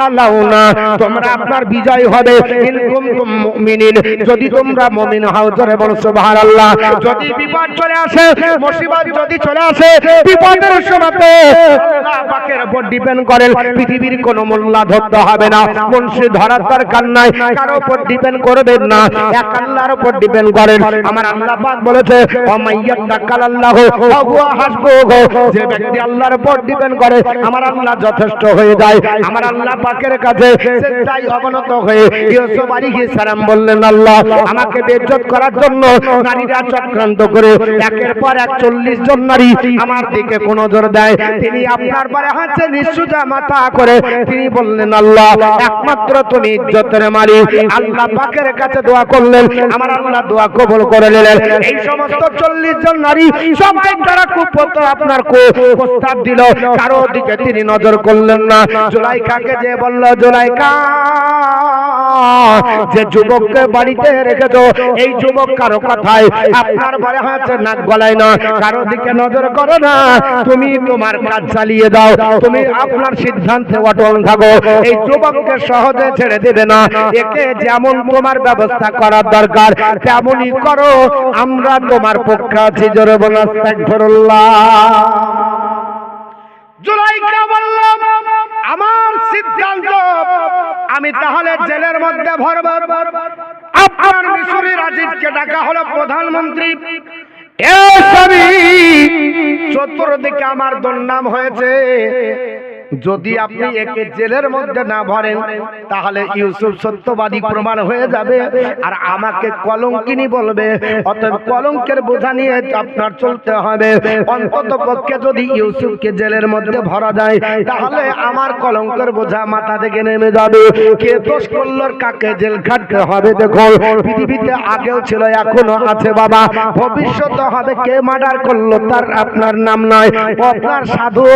আলাউনা, তোমরা আপনার বিজয় হবে ইন কুনতুম মুমিনিন, যদি তোমরা মুমিন হও। জোরে বলো সুবহানাল্লাহ। যদি বিপদ চলে আসে, মুসিবত যদি চলে আসে, বিপদের সময়তে আল্লাহ পাকের উপর ডিপেন্ড করেন, পৃথিবীর কোনো মোল্লা ধরতে হবে না, মুন্সি ধরার দরকার নাই, কারো উপর ডিপেন্ড করবেন না, এক আল্লাহর উপর ডিপেন্ড করেন। আমার আল্লাহ পাক বলেছে, ওয়া মাইয়াতাকাল্লাহু ওয়া হুয়া হাসবুহু, যে ব্যক্তি আল্লাহর উপর ডিপেন্ড করে আমার আল্লাহ যথেষ্ট হয়ে যায়। আমার আল্লাহ পাকের কাছে সেটাই অবনত হয়ে ইউসুফ আলাইহিস সালাম বললেন, আল্লাহ আমাকে বেইজ্জত করার জন্য নারী নারীরা চক্রান্ত করে একের পর এক 40 জন নারী আমার দিকে কোন নজর দেয়। তিনি আপনার পরে হাতে নিঃসুজা মাথা করে তিনি বললেন, আল্লাহ একমাত্র তুমি ইজ্জতের মালিক। আল্লাহ পাকের কাছে দোয়া করলেন, আমার আল্লাহ দোয়া কবুল করে নিলেন। এই সমস্ত 40 জন নারী সবাই তারা কুপত আপনার প্রস্তাব দিল, কারো দিকে তিনি নজর করলেন না। জুলাইখাকে যে বলল, জুলাইখা যে যুবককে বাড়িতে রেখেছো, এই যুবক কারো কথায় আপনার বারে হাতে নাক গলায় না, কারো দিকে নজর করো না, তুমি তোমার কাজ চালিয়ে দাও, তুমি আপনার সিদ্ধান্তে অটল থাকো। এই যুবককে সহজে ছেড়ে দেবে না, একে যেমন তোমার ব্যবস্থা করার দরকার তেমনই করো, আমরা তোমার পক্ষে আছি। জোরে বলো আস্তাগফিরুল্লাহ। জুলাইখা বলল, আমার সিদ্ধান্ত, আমি তাহলে জেলের মধ্যে ভরব। আপনার মিশরের আজিজকে ডাকা হলো প্রধানমন্ত্রী। চতুর্দিকে আমার দুর্নাম হয়েছে, যদি আপনি একে জেলের মধ্যে না ভরেন তাহলে ইউসুফ সত্যবাদী প্রমাণ হয়ে যাবে আর আমাকে কলঙ্কিনী বলবে। অতএব কলঙ্কের বোঝা নিয়ে আপনার চলতে হবে। অন্তত পক্ষে যদি ইউসুফকে জেলের মধ্যে ভরা যায় তাহলে আমার কলঙ্কের বোঝা মাথা থেকে নেমে যাবে। কে দোষ করলো, কাকে জেল খাটতে হবে। দেখো পৃথিবীতে আগেও ছিল, এখনো আছে বাবা, ভবিষ্যতে হবে। কে মার্ডার করলো তার আপনার নাম নয়, আপনার সাধু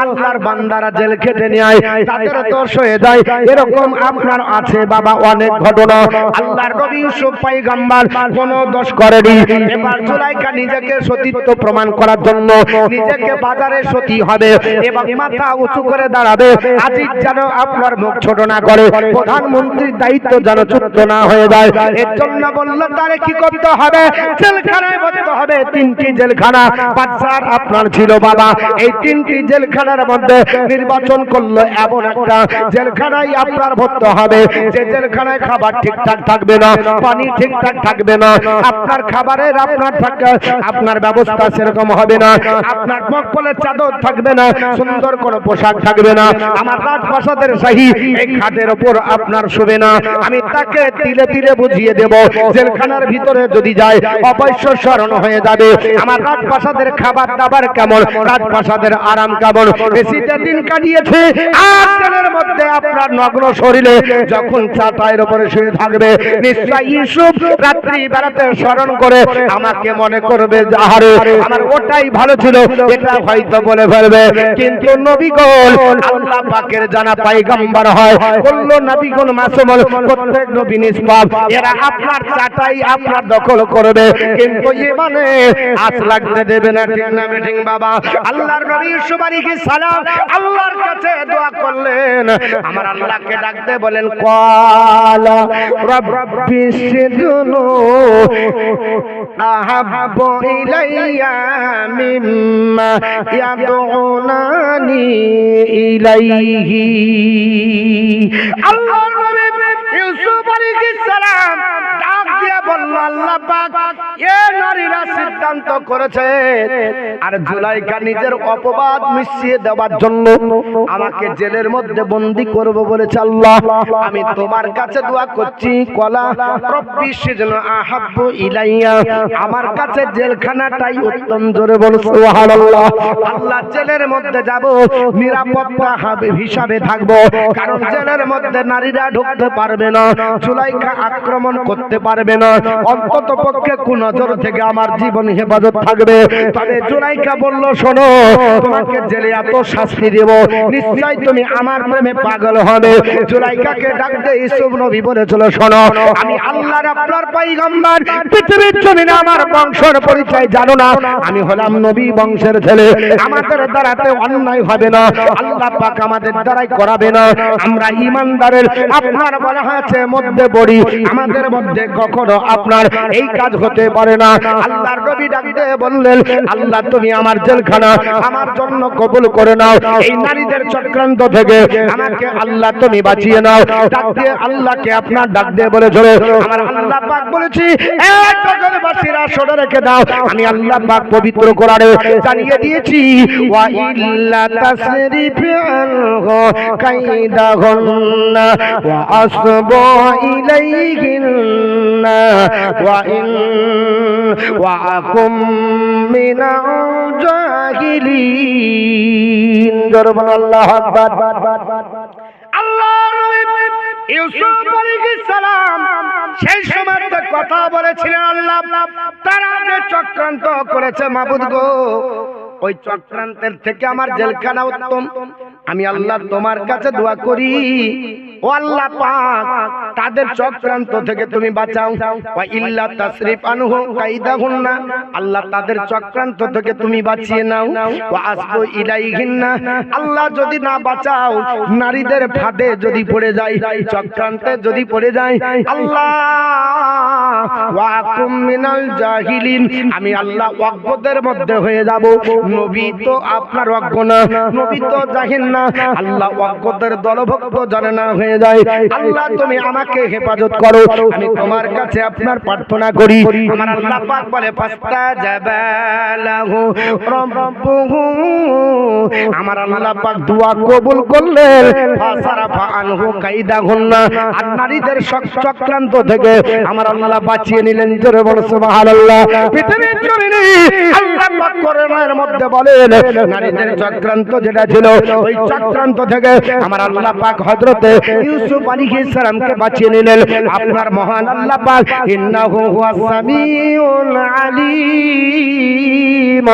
আল্লাহর বান্দারা জেল খেটে নেয়, তাদের দোষ হয়ে যায়। এরকম আপনার আছে বাবা অনেক ঘটনা। আল্লাহর নবী ইউসুফ পয়গম্বর কোনো দোষ করেনি। এবার জুলাইখা নিজেকে সতীত্ব প্রমাণ করার জন্য নিজেকে বাজারে সতী হবে এবং মাথা উঁচু করে দাঁড়াবে। আজিজ যেন আপনার মুখ ছোট না করে, প্রধানমন্ত্রীর দায়িত্ব যেন চ্যুত না হয়ে যায়। এর জন্য বলল তারে কি করতে হবে, জেলখানায় ভরতে হবে। 3টি জেলখানা বাদশার আপনার ছিল বাবা। এই 3টি জেলখানার মধ্যে নির্বাচন করলো এমন একটা জেলখানায় আপনার ভরতে হবে যে জেলখানায় খাবার ঠিকঠাক থাকবে না, পানি ঠিকঠাক থাকবে না, আপনার খাবারের আপনার ব্যবস্থা সেরকম হবে না, আপনার মকবলের চাদর থাকবে না, সুন্দর কোনো পোশাক থাকবে না, আমার রাজপ্রাসাদের শাহী এই খাটের উপর আপনার শোবে না। আমি তাকে তিলে তিলে বুঝিয়ে দেব, জেলখানার ভিতরে যদি যায় অবশ্য স্মরণ হয়ে যাবে আমার রাজপ্রাসাদের খাবার দাবার কেমন, রাজপ্রাসাদের আরাম কেমন। বেশিটা দিন কাটিয়েছে আর জেলের মধ্যে আপনার নগ্ন শরীরে যখন চাটাইয়ের উপরে শুয়ে থাকবে, নিশ্চয়ই ইউসুফ রাত্রি বেলাতে স্মরণ করে আমাকে মনে করবে, আহারে আমার ওটাই ভালো ছিল, এটা হয়তো বলে ফেলবে। কিন্তু নবীগণ আল্লাহ পাকের জানা পয়গম্বর হয়, কুল্ল নবীগণ মাসুমুল, প্রত্যেক নবী নিষ্পাপ। এরা আপনার চাটাই আপনার দখল করবে কিন্তু ইমানে আজ লাগতে দেবে না। ঠিক না ঠিক বাবা? আল্লাহর নবী ইউসুফ আলাইহিস সালাম আল্লাহর কাছে দোয়া করলেন, আমার আল্লাহকে ডাকতে বলেন, ক্বালা রাব্বি সিজনু আহাব্বু ইলাইয়া মিম্মা ইয়াদউনানি ইলাইহি। আল্লাহর নবী ইউসুফ আলাইহিস সালাম ডাক দিয়ে বলল, আল্লাহ পাক এ নারীরা সিদ্ধান্ত করেছে আর জুলাইখা নিজের অপবাদ মিশিয়ে দেওয়ার জন্য আমাকে জেলের মধ্যে বন্দী করব বলেছে। আল্লাহ আমি তোমার কাছে দোয়া করছি, কলা রব্বি সিজনু আহাব্বু ইলাইয়া, আমার কাছে জেলখানাটাই উত্তম। জোরে বল সুবহানাল্লাহ। আল্লাহ জেলের মধ্যে যাব, নিরাপত্তা হিসাবে থাকবো, কারণ জেলের মধ্যে নারীরা ঢুকতে পারবে না, জুলাইখা আক্রমণ করতে পারবে না, অন্তত পক্ষে কুনজর থেকে আমার জীবন হেফাজত থাকবে। তবে জুলাইখা বলল, শোনো তোমাকে জেলে এত শাস্তি দেব, নিশ্চয় তুমি আমার প্রেমে পাগল হবে। জুলাইখাকে ডাকতে ইউসুফ নবী বলেছিল, শোনো আমি আল্লাহর আপনার পয়গম্বর, পৃথিবীর জমিনে আমার বংশের পরিচয় জানো না, আমি হলাম নবী বংশের ছেলে, আমাদের দ্বারাতে অন্যায় হবে না, আল্লাহ পাক আমাদের দ্বারাই করাবে না, আমরা ঈমানদারের আপনার বলা হয়েছে মধ্যে বড়ি, আমাদের মধ্যে কখনো আপনার এই কাজ হতে পারে না। আল্লাহর নবী ডাকতে বললেন, আল্লাহ তুমি আমার জেলখানা আমার জন্য কবুল করে নাও, এই নারীদের চক্রান্ত থেকে আমাকে আল্লাহ তুমি বাঁচিয়ে নাও। ডাক দিয়ে আল্লাহকে আপনার ডাক দিয়ে বলেছিল, আমার আল্লাহ পাক বলেছি এক জগৎবাসীরা শুনে রেখে দাও, আমি আল্লাহ পাক পবিত্র কোরআনে জানিয়ে দিয়েছি, ওয়া ইল্লা তাসরিফু আনহু কাইদাহুন্না ওয়া আসবু ইলাইহিন্না ওয়া ইন ওয়া আকুম মিনাল জাহিলিন। জোরবন আল্লাহু আকবার। আল্লাহর নবী ইউসুফ আলাইহিস সালাম সেই সময় কথা বলেছিলেন, আল্লাহ তারা যে চক্রান্ত করেছে মাবুদ গো, ওই চক্রান্তের থেকে আমার জেলখানা উত্তম। আমি আল্লাহ তোমার কাছে দোয়া করি, ও আল্লাহ পাক তাদের চক্রান্ত থেকে তুমি বাঁচাও। ওয়া ইল্লা তাসরিফ আনহু কাইদাহুন্না, আল্লাহ তাদের চক্রান্ত থেকে তুমি বাঁচিয়ে নাও। ওয়া আসবু ইলাইহিন্না, আল্লাহ যদি না বাঁচাও, নারীদের ফাঁদে যদি পড়ে যায়, চক্রান্তে যদি পড়ে যায়, আল্লাহ ওয়া আকুম মিনাল জাহিলিন, আমি আল্লাহ অজ্ঞদের মধ্যে হয়ে যাব। নবী তো আপনার অজ্ঞ না, নবী তো জাহিল না, আল্লাহ অজ্ঞদের দলভুক্ত জানে না হয়ে যায়। আল্লাহ তুমি আমাকে হেফাজত করো, আমি তোমার কাছে আপনার প্রার্থনা করি। আমার আল্লাহ পাক বলে ফাস্তাজাবা লাহু রাব্বুহু, আমার আল্লাহ পাক দোয়া কবুল করলেন। ফাসারাফা আনহু কাইদাহুন্না, আর নারীদের চক্রান্ত থেকে আমার আল্লাহ বাঁচিয়ে নিলেন। জোরে বলো সুবহানাল্লাহ। পৃথিবীর জমিনে আল্লাহ পাক কোরআনের মধ্যে বলেন, নারীদের চক্রান্ত যেটা ছিল, ওই চক্রান্ত থেকে আমার আল্লাহ পাক হযরতে ইউসুফ আলাইহিস সালামকে বাঁচিয়ে নিলেন। আপনার মহান আল্লাহ পাক ইন্নাহু হুয়াস সামিউল আলিম,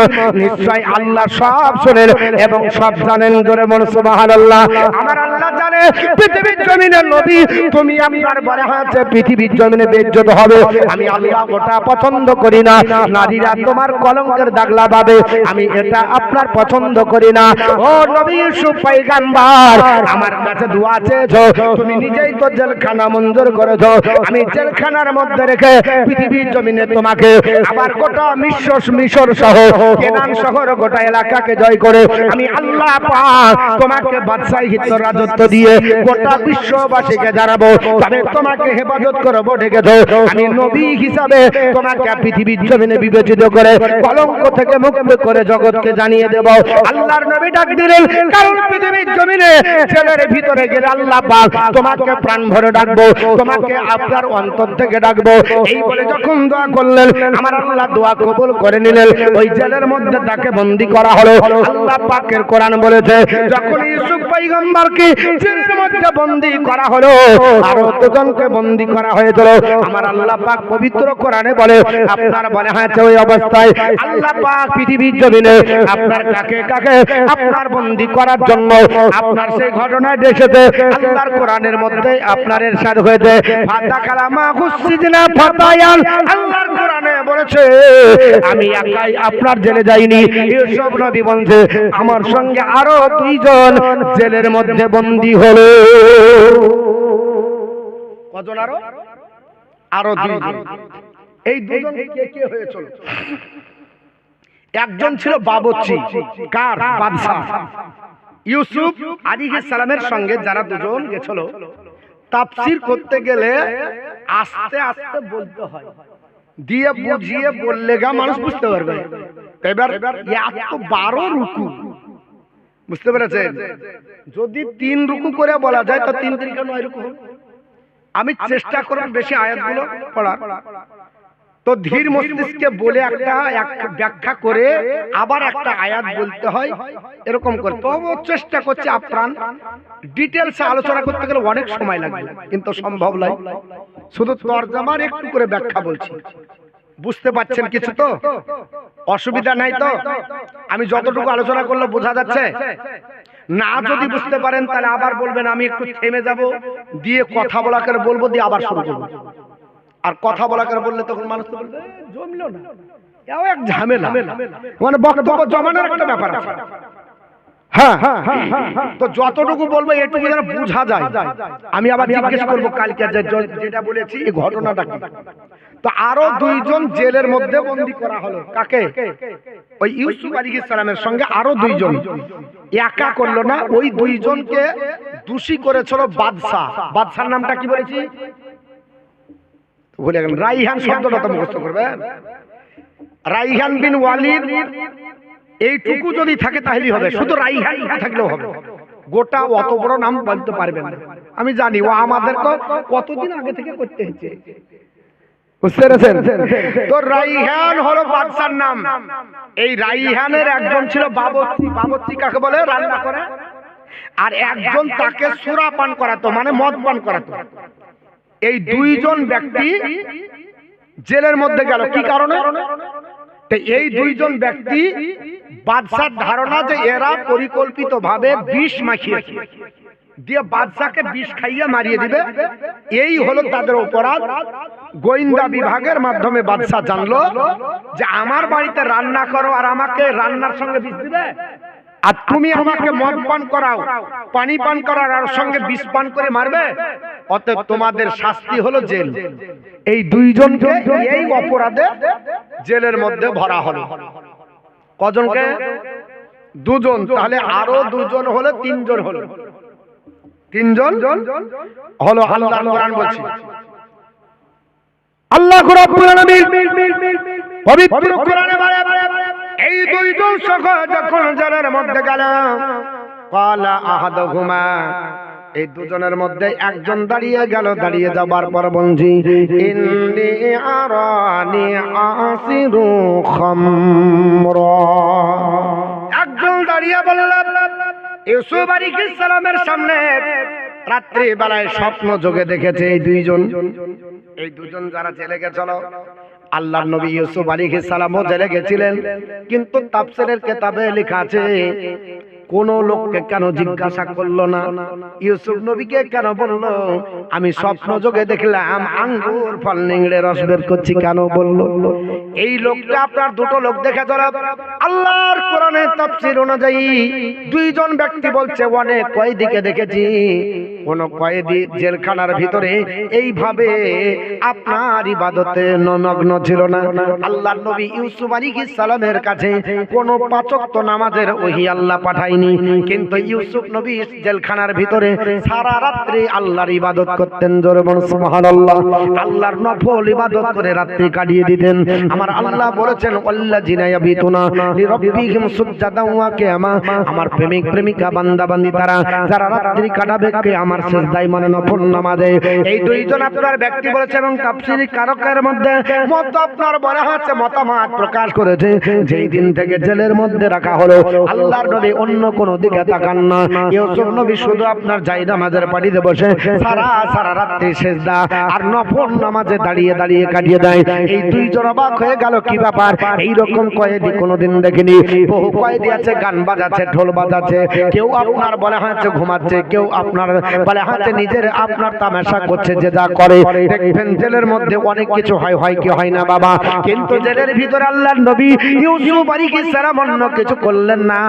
নিশ্চয় আল্লাহ সব শুনেন এবং সব জানেন। জোরে বলো সুবহানাল্লাহ। আমার আল্লাহ জানে পৃথিবীর জমিনে নবী তুমি আপনার বলা হয়েছে পৃথিবীর জমিনে বেইজ্জত হবে, আমি আল্লাহ ওটা পছন্দ করি না। নারীরা তোমার কলঙ্কের দাগ লাগাবে, আমি এটা আপনার পছন্দ করি না। ও নবী ইউসুফ পয়গম্বর, আমার কাছে দোয়া চেয়েছো, তুমি নিজেই তো জেলখানা মঞ্জুর করেছো। আমি জেলখানার মধ্যে রেখে পৃথিবীর জমিনে তোমাকে আবার গোটা মিশর সহ কেনান শহর গোটা এলাকাকে জয় করে আমি আল্লাহ পাক তোমাকে বাদশাহিত্ব রাজত্ব দিয়ে গোটা বিশ্ববাসীকে জানাবো, তবে তোমাকে হেফাজত করবো। ডেকেছো আমি নবী হিসাবে তোমাকে পৃথিবীর জমিনে বিবেচিত করে কলঙ্ক থেকে মুক্ত করে জগৎকে জানিয়ে দেব। আল্লাহর নবী ডাক দিলেন, কারণ পৃথিবীর জমিনে জেলের ভিতরে গেলে আল্লাহ পাক তোমাকে প্রাণ ভরে ডাকবো, তোমাকে আপনার অন্তর থেকে ডাকবো। এই বলে যখন দোয়া করলেন, আমার আল্লাহ দোয়া কবুল করে নিলেন। ওই জেলের মধ্যে তাকে বন্দী করা হলো। আল্লাহ পাকের কোরআন বলেছে, যখন ইউসুফ পয়গম্বরকে জেলের মধ্যে বন্দী করা হলো, আরো দুজনকে বন্দী করা হয়েছিল। আমার আল্লাহ পাক পবিত্র কোরআনে বলে, আপনার বলে হয়েছে ওই অবস্থায় আল্লাহ পাক পৃথিবীর জমিনে আপনার কাকে কাকে আপনার বন্দী করার জন্য আপনার সেই ঘটনা দেখেছে। আল্লাহর কোরআনের মধ্যে আপনার ইরশাদ হয়েছে, ফাতাকালামা হুসিজনা ফাতায়ান, আল্লাহর কোরআনে বলেছে আমি একাই আপনার জেলে যাইনি। ইউসুফ নবী বলছে, আমার সঙ্গে আরো দুইজন জেলের মধ্যে বন্দী হলো। কজন? আরো দুইজন। এই দুজন কে কে হয়েছিল? একজন ছিল বাবুর্চি, কার? বাদশা। ইউসুফ আলাইহিস সালামের সঙ্গে যারা দুজন গেছিল, তাফসীর করতে গেলে আস্তে আস্তে বলতে হয়, দিয়ে বুঝিয়ে বললে গা মানুষ বুঝতে পারবে। এবার এত 12 রুকু, বুঝতে পেরেছেন? যদি 3 রুকু করে বলা যায় তো 3 3 9 রুকু। আমি চেষ্টা করব বেশি আয়াতগুলো পড়ার। তো ধীর মস্তিষ্কে বলে একটা ব্যাখ্যা করে আবার একটা আয়াত বলতে হয়, এরকম করে। তবু চেষ্টা করছি আপ্রাণ। ডিটেলসে আলোচনা করতে গেলে অনেক সময় লাগবে, কিন্তু সম্ভব নয়। শুধু তরজমার একটু করে ব্যাখ্যা বলছি। বুঝতে পারছেন কিছু? তো অসুবিধা নাই তো? আমি যতটুকু আলোচনা করলে বোঝা যাচ্ছে না? যদি বুঝতে পারেন তাহলে আবার বলবেন, আমি একটু থেমে যাব, দিয়ে কথা বলা করে বলবো, দিয়ে আবার শুরু করবো। আর কথা বলা করে বললে তখন মানুষ তো বলবে জমলো না, এও এক ঝামেলা, মানে বক্তব্য জমানোর একটা ব্যাপার আছে। হ্যাঁ, তো যতটুকু বলবো এটুকু যেন বোঝা যায়। আমি আবার জিজ্ঞেস করবো কালকে যেটা বলেছি এই ঘটনাটা কি। তো আরো দুইজন জেলের মধ্যে বন্দী করা হলো। কাকে? ওই ইউসুফ আলাইহিস সালামের সঙ্গে আরো দুইজন। একা করলো না, ওই দুইজনকে দোষী করেছিল বাদশা। বাদশার নামটা কি বলেছি? ভুলে গেলেন। রাইহান শব্দটা তো মুখস্থ করবেন। রাইহান বিন ওয়ালিদ, এইটুকু যদি থাকে তাহলেই হবে। শুধু রাইহান থাকলেও হবে, গোটা অত বড় নাম বলতে পারবেন না। আমি জানি ও আমাদেরকে কতদিন আগে থেকে করতে হচ্ছে। বুঝতে পেরেছেন? তো রাইহান হলো বাদশার নাম। এই রাইহানের একজন ছিল বাবরচি। বাবরচি কাকে বলে? রান্না করে। আর একজন তাকে সুরা পান করাতো, মানে মদ পান করাতো। এই দুইজন ব্যক্তি জেলের মধ্যে গেল কি কারণে? এই দুইজন ব্যক্তি বাদশার ধারণা যে এরা পরিকল্পিতভাবে বিষ মাখিয়েছে, দিয়ে বাদশাকে বিষ খাইয়ে মারিয়ে দিবে, এই হলো তাদের অপরাধ। গোয়েন্দা বিভাগের মাধ্যমে বাদশা জানলো যে আমার বাড়িতে রান্না করো আর আমাকে রান্নার সঙ্গে বিষ দিবে, আর তুমি আমাকে মদ পান করাও, পানি পান করার আর সঙ্গে বিষ পান করে মারবে, অতএব তোমাদের শাস্তি হলো জেল। এই দুইজনকে এই অপরাধে জেলের মধ্যে ভরা হলো। কজনকে? দুজন। তাহলে আরো দুজন হলো তিনজন হলো। তিনজন হলো। আল্লাহর কোরআন বলছে, আল্লাহ রাব্বুল আলামিন পবিত্র কোরআনে বলে, এই দুইজন যখন জেলের মধ্যে গেল, ক্বালা আহাদুহুমা, এই দুজনের মধ্যে একজন দাঁড়িয়ে গেল। দাঁড়িয়ে যাবার পর বলছি, ইন্নী আরানি আসিরু খামরা। একজন দাঁড়িয়ে বলল, ইউসুফ আলাইহিস সালামের সামনে রাত্রি বেলায় স্বপ্ন যোগে দেখেছে এই দুইজন। এই দুজন যারা জেলে গেছিল, আল্লাহর নবী ইউসুফ আলাইহিস সালামও জেলে গেছিলেন, কিন্তু তাফসীরের কিতাবে লেখা আছে কোন লোককে কেন জিজ্ঞাসা করলো না, ইউসুফ নবীকে কেন বললো আমি স্বপ্ন যোগে দেখলাম আঙ্গুর ফল নিংড়ে রস বের করছি, কেন বললো? এই লোকটা আপনার দুটো লোক দেখে ধরা। আল্লাহর কোরআনের তাফসীর অনুযায়ী দুইজন ব্যক্তি বলছে, অনেক কয়েদিকে দেখেছি, কোন কয়েদি জেলখানার ভিতরে এইভাবে আপনার ইবাদতে নগ্ন ছিল না। আল্লাহর নবী ইউসুফ আলাইহিস সালামের কাছে কোন পাঁচ ওয়াক্ত নামাজের ওহী আল্লাহ পাঠায়নি, কিন্তু ইউসুফ নবী জেলখানার ভিতরে সারা রাত্রি আল্লাহর ইবাদত করতেন। জোরে বলুন সুবহানাল্লাহ। আল্লাহর নফল ইবাদত করে রাত্রি কাটিয়ে দিতেন। আমার আল্লাহ বলেছেন, ওয়াল্লাযিনা ইয়াবিতুনা লিরাব্বিহিম সুজদান ওয়া কিয়ামা, আমার প্রেমিক প্রেমিকা বান্দা বান্দি তারা যারা রাত্রি কাটাবে কিয়ামার সিজদায়, মানে নফল নামাজে। এই দুইজন আপনার ব্যক্তি বলেছে, এবং তাফসীরি কারকের মধ্যে মত আপনার বলা হচ্ছে, মতামত প্রকাশ করেছে, যেই দিন থেকে জেলের মধ্যে রাখা হলো আল্লাহর নবী অন্য কোন দিকে তাকান না। ইউসুফ নবী শুধু আপনার জায়দ নামাজের পাটিতে বসে সারা রাত্রি সিজদা আর নফল নামাজে দাঁড়িয়ে দাঁড়িয়ে কাটিয়ে দেয়। এই দুইজন অবাক হয়ে গেল, কি ব্যাপার, এই রকম কয়েদি কোনোদিন দেখিনি। বহু কয়েদি আছে গান বাজাচ্ছে, ঢোল বাজাচ্ছে, কেউ আপনার বলে হচ্ছে ঘুমাচ্ছে, কেউ আপনার বলে হচ্ছে নিজের আপনার তামাশা করছে, যে যা করে। দেখবেন জেলের মধ্যে অনেক কিছু হয় কি হয় না বাবা, কিন্তু জেলের ভিতরে আল্লাহর নবী ইউসুফ আলাইহিস সালাম অন্য কিছু করলেন না,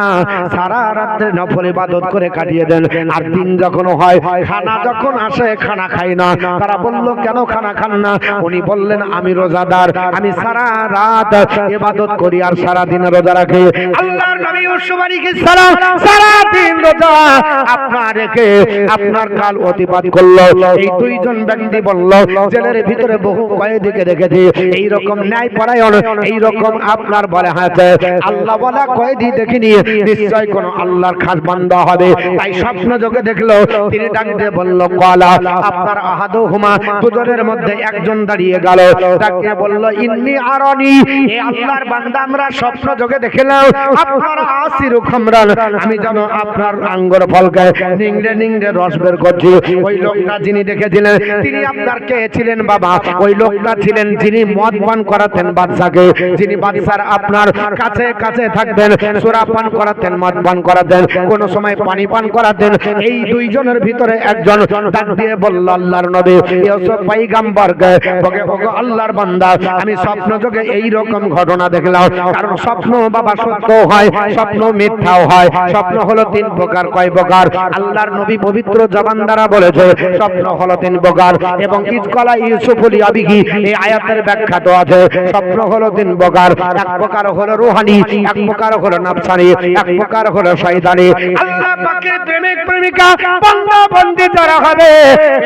সারা রাত্রে নফল ইবাদত করে কাটিয়ে দেন। আর দিন যখন হয়, খানা যখন আসে, খানা খাই না। তারা বলল, কেন খানা খান না? উনি বললেন, আমি রোজাদার, আমি সারা রাত ইবাদত করি আর সারা দিন রোজা রাখি। আল্লাহর নবী ইউসুফ আলাইহিস সালাম সারা দিন রোজা আপনার রেখে আপনার কাল অতিবাদ করলো। এই দুইজন ব্যক্তি বলল, জেলের ভিতরে বহু কয়েদিকে দেখেছি এই রকম ন্যায় পরায়ণ, এই রকম আপনার বলে হাতে আল্লাহ বলা কয়েদি দেখিনি, নিশ্চয় কোন আল্লাহর খাস বান্দা হবে। তাই স্বপ্ন যোগে দেখলো। তিনি ডাক দিয়ে বলল, ক্বালা, আপনার আহাদুহুমা, দুজনের মধ্যে একজন দাঁড়িয়ে গেল, তাকে বলল, ইন্নী আরানি, এই আল্লাহর বান্দা আমরা স্বপ্ন যোগে দেখলাম আপনার আসিরু খামরান, আমি যেন আপনার আঙ্গুর ফলকে নিংড়ে নিংড়ে রস বের করছি। ওই লোকটা যিনি দেখেছিলেন তিনি আপনার কে ছিলেন বাবা? ওই লোকটা ছিলেন যিনি মদ পান করাতেন বাদশাকে, যিনি বাদশার আপনার কাছে কাছে থাকবেন, সুরা পান করাতেন, মদ পান করাতেন, কোন সময় পানি পান করাতেন। এই দুইজনের ভিতরে একজন ডাক দিয়ে বলল, আল্লাহর নবী ইউসুফ পয়গম্বরকে, ওগো আল্লাহর বান্দা, আমি স্বপ্ন যোগে এই রকম ঘটনা দেখলাম। কারণ স্বপ্ন বাবা সত্য হয়, স্বপ্ন মিথ্যাও হয়। স্বপ্ন হলো তিন প্রকার। কয় প্রকার? আল্লাহর নবী পবিত্র জবান দ্বারা বলেছে স্বপ্ন হলো তিন প্রকার, এবং ইজকালা ইউসুফুল আবিহি, এই আয়াতের ব্যাখ্যা তো আছে। স্বপ্ন হলো তিন প্রকার, এক প্রকার হলো রূহানি, এক প্রকার হলো নাফসানি, এক প্রকার হলো শয়তানি। আল্লাহ পাকের প্রেমিক প্রেমিকা বান্দা বান্দি যারা হবে,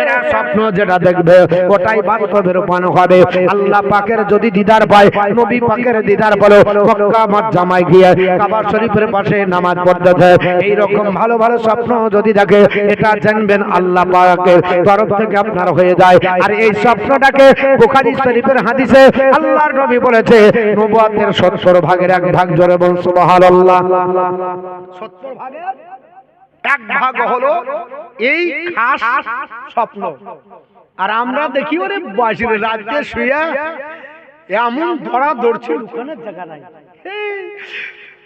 এরা স্বপ্ন যেটা দেখবে ওটাই বাস্তবে রূপায়ণ হবে। আল্লাহ পাকের যদি দিদার পায়, নবী পাকের দিদার বলো, মক্কা মজ্জামায় গিয়ে কাবা শরীফের পাশে নামাজ পড়তেছে, এই রকম ভালো ভালো স্বপ্ন যদি দেখে, এটা জানবেন আল্লাহ পাকের তরফ থেকে আপনার হয়ে যায়। আর এই স্বপ্নটাকে বুখারী শরীফের হাদিসে আল্লাহর নবী বলেছে নবুয়তের 70 ভাগের 1 ভাগ, জোরে বলুন সুবহানাল্লাহ। 70 ভাগের 1 ভাগ হলো এই খাস স্বপ্ন। আর আমরা দেখি ওরে বাসির রাতে শুয়ে এমন ধরা দৌড়ছে, লুকানোর জায়গা নাই,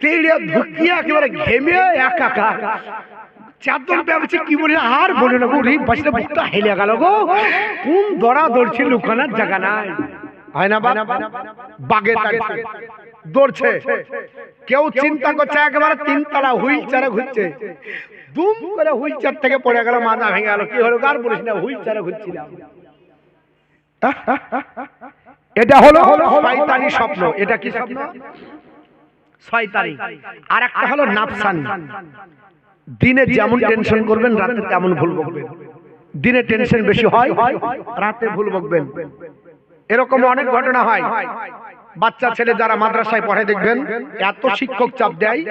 তেড়িয়া ধুকিয়া একেবারে ঘেমে একাকার, চাদর পেয়েছে কি বলে আর বলে না গো, বাসিটা বুকটা হেলে গেল গো, কোন ধরা দৌড়ছে, লুকানোর জায়গা নাই। হয় না বাগে দৌড়ছে, কেউ চিন্তা করছে একেবারে 3 তলা হুইল চেয়ারে ঘুরছে, দুম করে হুইল চেয়ার থেকে পড়ে গেল, মাথা ভেঙে গেল, কি হলো আর বলিস না, হুইল চেয়ারে ঘুরছিলাম। এটা হলো শয়তানি স্বপ্ন। এটা কি স্বপ্ন? শয়তানি। আর একটা হলো নাফসানি। দিনে যেমন টেনশন করবেন রাতে তেমন ভুল বকবেন। দিনে টেনশন বেশি হয়, রাতে ভুল বকবেন। এরকম অনেক ঘটনা হয়। বাচ্চা ছেলে যারা মাদ্রাসায় পড়ে দেখবেন এত শিক্ষক চাপ দেয়,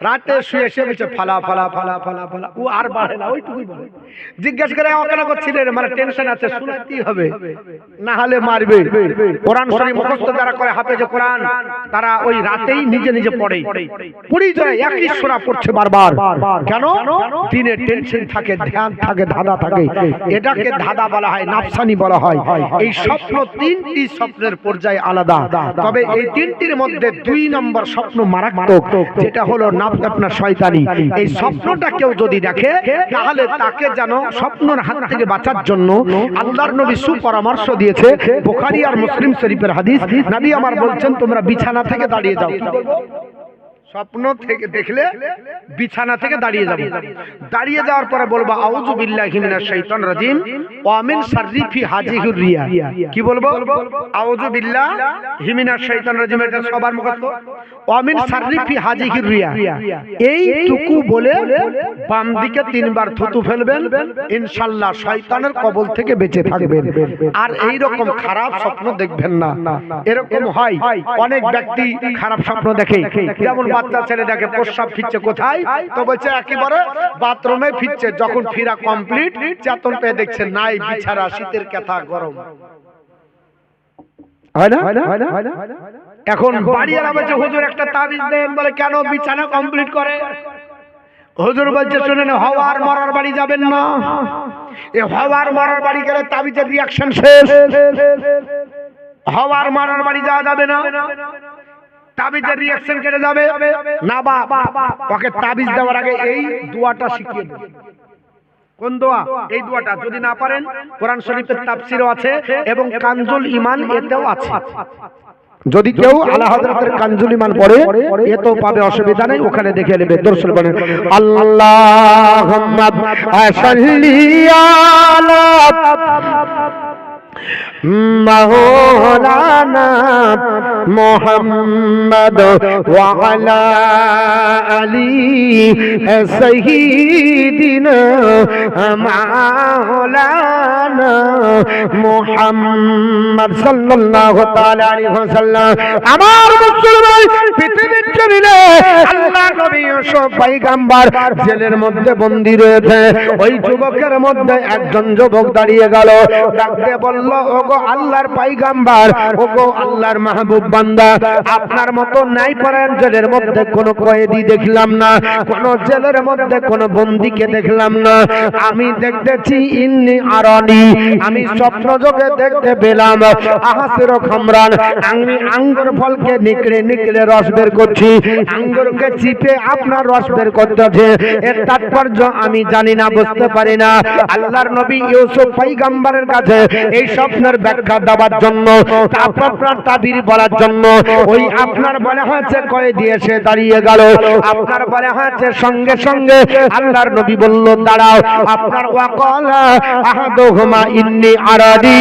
রাতে শুয়ে শুয়ে বলছে ফালা ফালা ফালা ফালা ফালা, ও আর বাড়ে না, ওইটুকুই বলে। জিজ্ঞেস করে অকেন করছিলেন, মানে টেনশন আছে, শোনাতেই হবে, না হলে মারবে। কোরআন শরীফ মুখস্থ যারা করে হাফেজে কোরআন, তারা ওই রাতেই নিজে নিজে পড়ে, পড়ি যায় একই সূরা পড়ছে বারবার। কেন? দিনে টেনশন থাকে, ধ্যান থাকে, ধাঁধা থাকে। এটাকে ধাঁধা বলা হয়, নাফসানি বলা হয়। এই স্বপ্ন 3টি স্বপ্নের পর্যায়ে আলাদা, তবে এই 3টির মধ্যে 2 নম্বর স্বপ্ন মারাত্মক, যেটা হলো আপনার শয়তানি। এই স্বপ্নটা কেউ যদি দেখে তাহলে তাকে যেন স্বপ্নের হাত থেকে বাঁচার জন্য আল্লাহর নবী সুপরামর্শ দিয়েছে। বুখারী আর মুসলিম শরীফের হাদিস, নবী আমার বলছেন তোমরা বিছানা থেকে দাঁড়িয়ে যাও। স্বপ্ন থেকে দেখলে বিছানা থেকে দাঁড়িয়ে যাবে, দাঁড়িয়ে যাওয়ার পরে বলবো আউযু বিল্লাহি মিনাশ শাইতানির রাজিম ওয়া মিন শাররি ফি হাজিহির রিয়া। কি বলবো? আউযু বিল্লাহি মিনাশ শাইতানির রাজিম, এটা সবার মুখস্থ। ওয়া মিন শাররি ফি হাজিহির রিয়া, এইটুকু বলে বাম দিকে 3 বার থুতু ফেলবেন, ইনশাআল্লাহ শয়তানের কবল থেকে বেঁচে থাকবেন। আর এই রকম খারাপ স্বপ্ন দেখবেন না। এরকম হয় অনেক ব্যক্তি খারাপ স্বপ্ন দেখে, যেমন বাচ্চা ছেলে দেখে প্রস্রাব ফিরছে কোথায়, তো বলছে একেবারে বাথরুমে ফিরছে, যখন ফিরা কমপ্লিট চেতন পেয়ে দেখছে নাই বিছানা, শীতের কথা গরম। হয় না? এখন বাড়ি এলা বলছে হুজুর একটা তাবিজ দেন, বলে কেন? বিছানা কমপ্লিট করে। হুজুর বলছে শুনেন, হওয়ার মরার বাড়ি যাবেন না, এ হওয়ার মরার বাড়ি গেলে তাবিজের রিঅ্যাকশন শেষ, হওয়ার মরার বাড়ি যাওয়া যাবে না, তাবিজের রিঅ্যাকশন কেটে যাবে না। ওকে তাবিজ দেওয়ার আগে এই দোয়াটা শিখিয়ে দেন। কোন দোয়া? এই দোয়াটা যদি না পারেন কোরআন শরীফের তাফসীরও আছে এবং কানজুল ঈমান এতেও আছে। যদি কেউ আলা হযরতের কানজুল ঈমান পড়ে এতেও পাবে, অসুবিধা নেই, ওখানে দেখে নেবে। দরুদ বলেন আল্লাহুম্মা সাল্লি আলা মাওলানা মুহাম্মদ ওয়া আলা আলি সাইয়্যিদিনা মাওলানা মুহাম্মদ সাল্লাল্লাহু তাআলা আলাইহি ওয়াসাল্লাম। আমার মুসলমান পৃথিবীর জমিনে আল্লাহ নবী ইউসুফ পয়গম্বর জেলের মধ্যে বন্দী রয়েছে। ওই যুবকের মধ্যে একজন যুবক দাঁড়িয়ে গেল, ডাকতে বলল, ওগো আল্লাহর পয়গম্বর, ওগো আল্লাহর মাহবুব বান্দা, আপনার মতো নাই পরায়ণ জেলের মধ্যে কোনো কয়েদি দেখলাম না, কোন জেলের মধ্যে কোন বন্দীকে দেখলাম না। আমি দেখতেছি ইন্নি আরানি, আমি স্বপ্ন যোগে দেখতে পেলাম আহাসির খামরান, আমি আঙ্গুর ফলকে নিকড়ে নিকড়ে রস বের করছি, আঙ্গুরকে চিপে আপনার রস বের করতেছে। এর তাৎপর্য আমি জানি না, বুঝতে পারি না। আল্লাহর নবী ইউসুফ পয়গম্বরের কাছে এই স্বপ্নের ব্যাখ্যা দেওয়ার জন্য, আপনার তাবির বলার জন্য, ওই আপনার বলা হয়েছে কয়েদি এসে দাঁড়িয়ে গেল, আপনার বলা হয়েছে সঙ্গে সঙ্গে আল্লাহর নবী বলল দাঁড়াও। আপনার ওয়াকালা আহাদুহুমা ইন্নী আরানি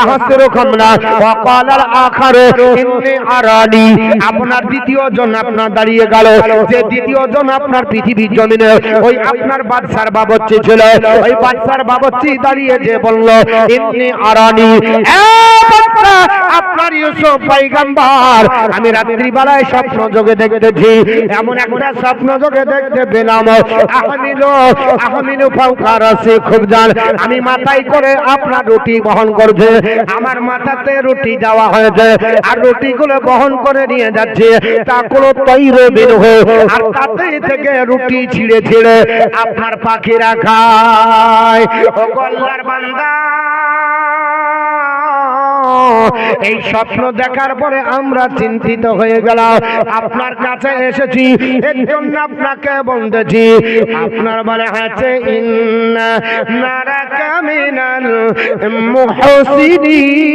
আহাসিরু খামরা ওয়াকালাল আখারু ইন্নী আরানি, আপনার দ্বিতীয় জন আপনার দাঁড়িয়ে গেল, যে দ্বিতীয় জন আপনার পৃথিবীর জমিনে ওই আপনার বাদশার বাবুর্চি ছিল, ওই বাদশার বাবুর্চি দাঁড়িয়ে যে বলল ইন্নী আরানি। আপনার ইউসুফ পয়গম্বর আমি রাত্রি বেলায় স্বপ্ন যোগে দেখতেছি, এমন একটা স্বপ্ন যোগে দেখতে পেলাম আহমিলু ফাওকা রাসি খুবজান, আমি মাথায় করে আপনার রুটি বহন করছে, আমার মাথাতে রুটি দেওয়া হয়েছে আর রুটিগুলো বহন করে নিয়ে যাচ্ছে, তা কোনো তৈরি বের হয়ে আর তাতে থেকে রুটি ছিঁড়ে ছিঁড়ে আপনার পাখিরা খায়। ও আল্লাহর বান্দা, এই স্বপ্ন দেখার পরে আমরা চিন্তিত হয়ে গেলাম, আপনার কাছে এসেছি এর জন্য আপনাকে বলতেছি, আপনার বলে আছে ইন্না নারাকা মিনাল মুহসিনিন,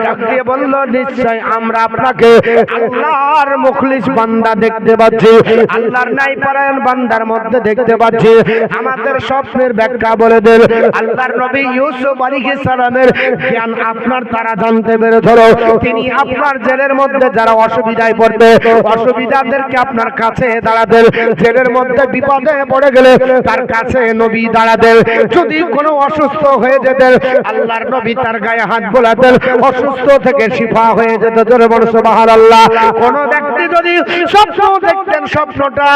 ডাকিয়ে বলল নিশ্চয় আমরা আপনাকে আল্লাহর মুখলিস বান্দা দেখতে পাচ্ছি, আল্লাহর ন্যায়পরায়ণ বান্দার মধ্যে দেখতে পাচ্ছি। আমাদের স্বপ্নের ব্যাখ্যা বলে দেন। আল্লাহর নবী ইউসুফ আলাইহিস সালামের জ্ঞান আপনার তারা জানতে পেরেছিল, তিনি আপনার জেলের মধ্যে যারা অসুবিধায় পড়বে অসুবিধাদেরকে আপনার কাছে দাঁড়াতেন, জেলের মধ্যে বিপদে পড়ে গেলে তার কাছে নবী দাঁড়াতেন, যদি কোনো অসুস্থ হয়ে যেতেন আল্লাহর নবী তার গায়ে হাত বোলাতেন, অসুস্থ থেকে শিফা হয়ে যেত। জোরে বলো সুবহানাল্লাহ। কোন ব্যক্তি যদি স্বপ্ন দেখতেন স্বপ্নটা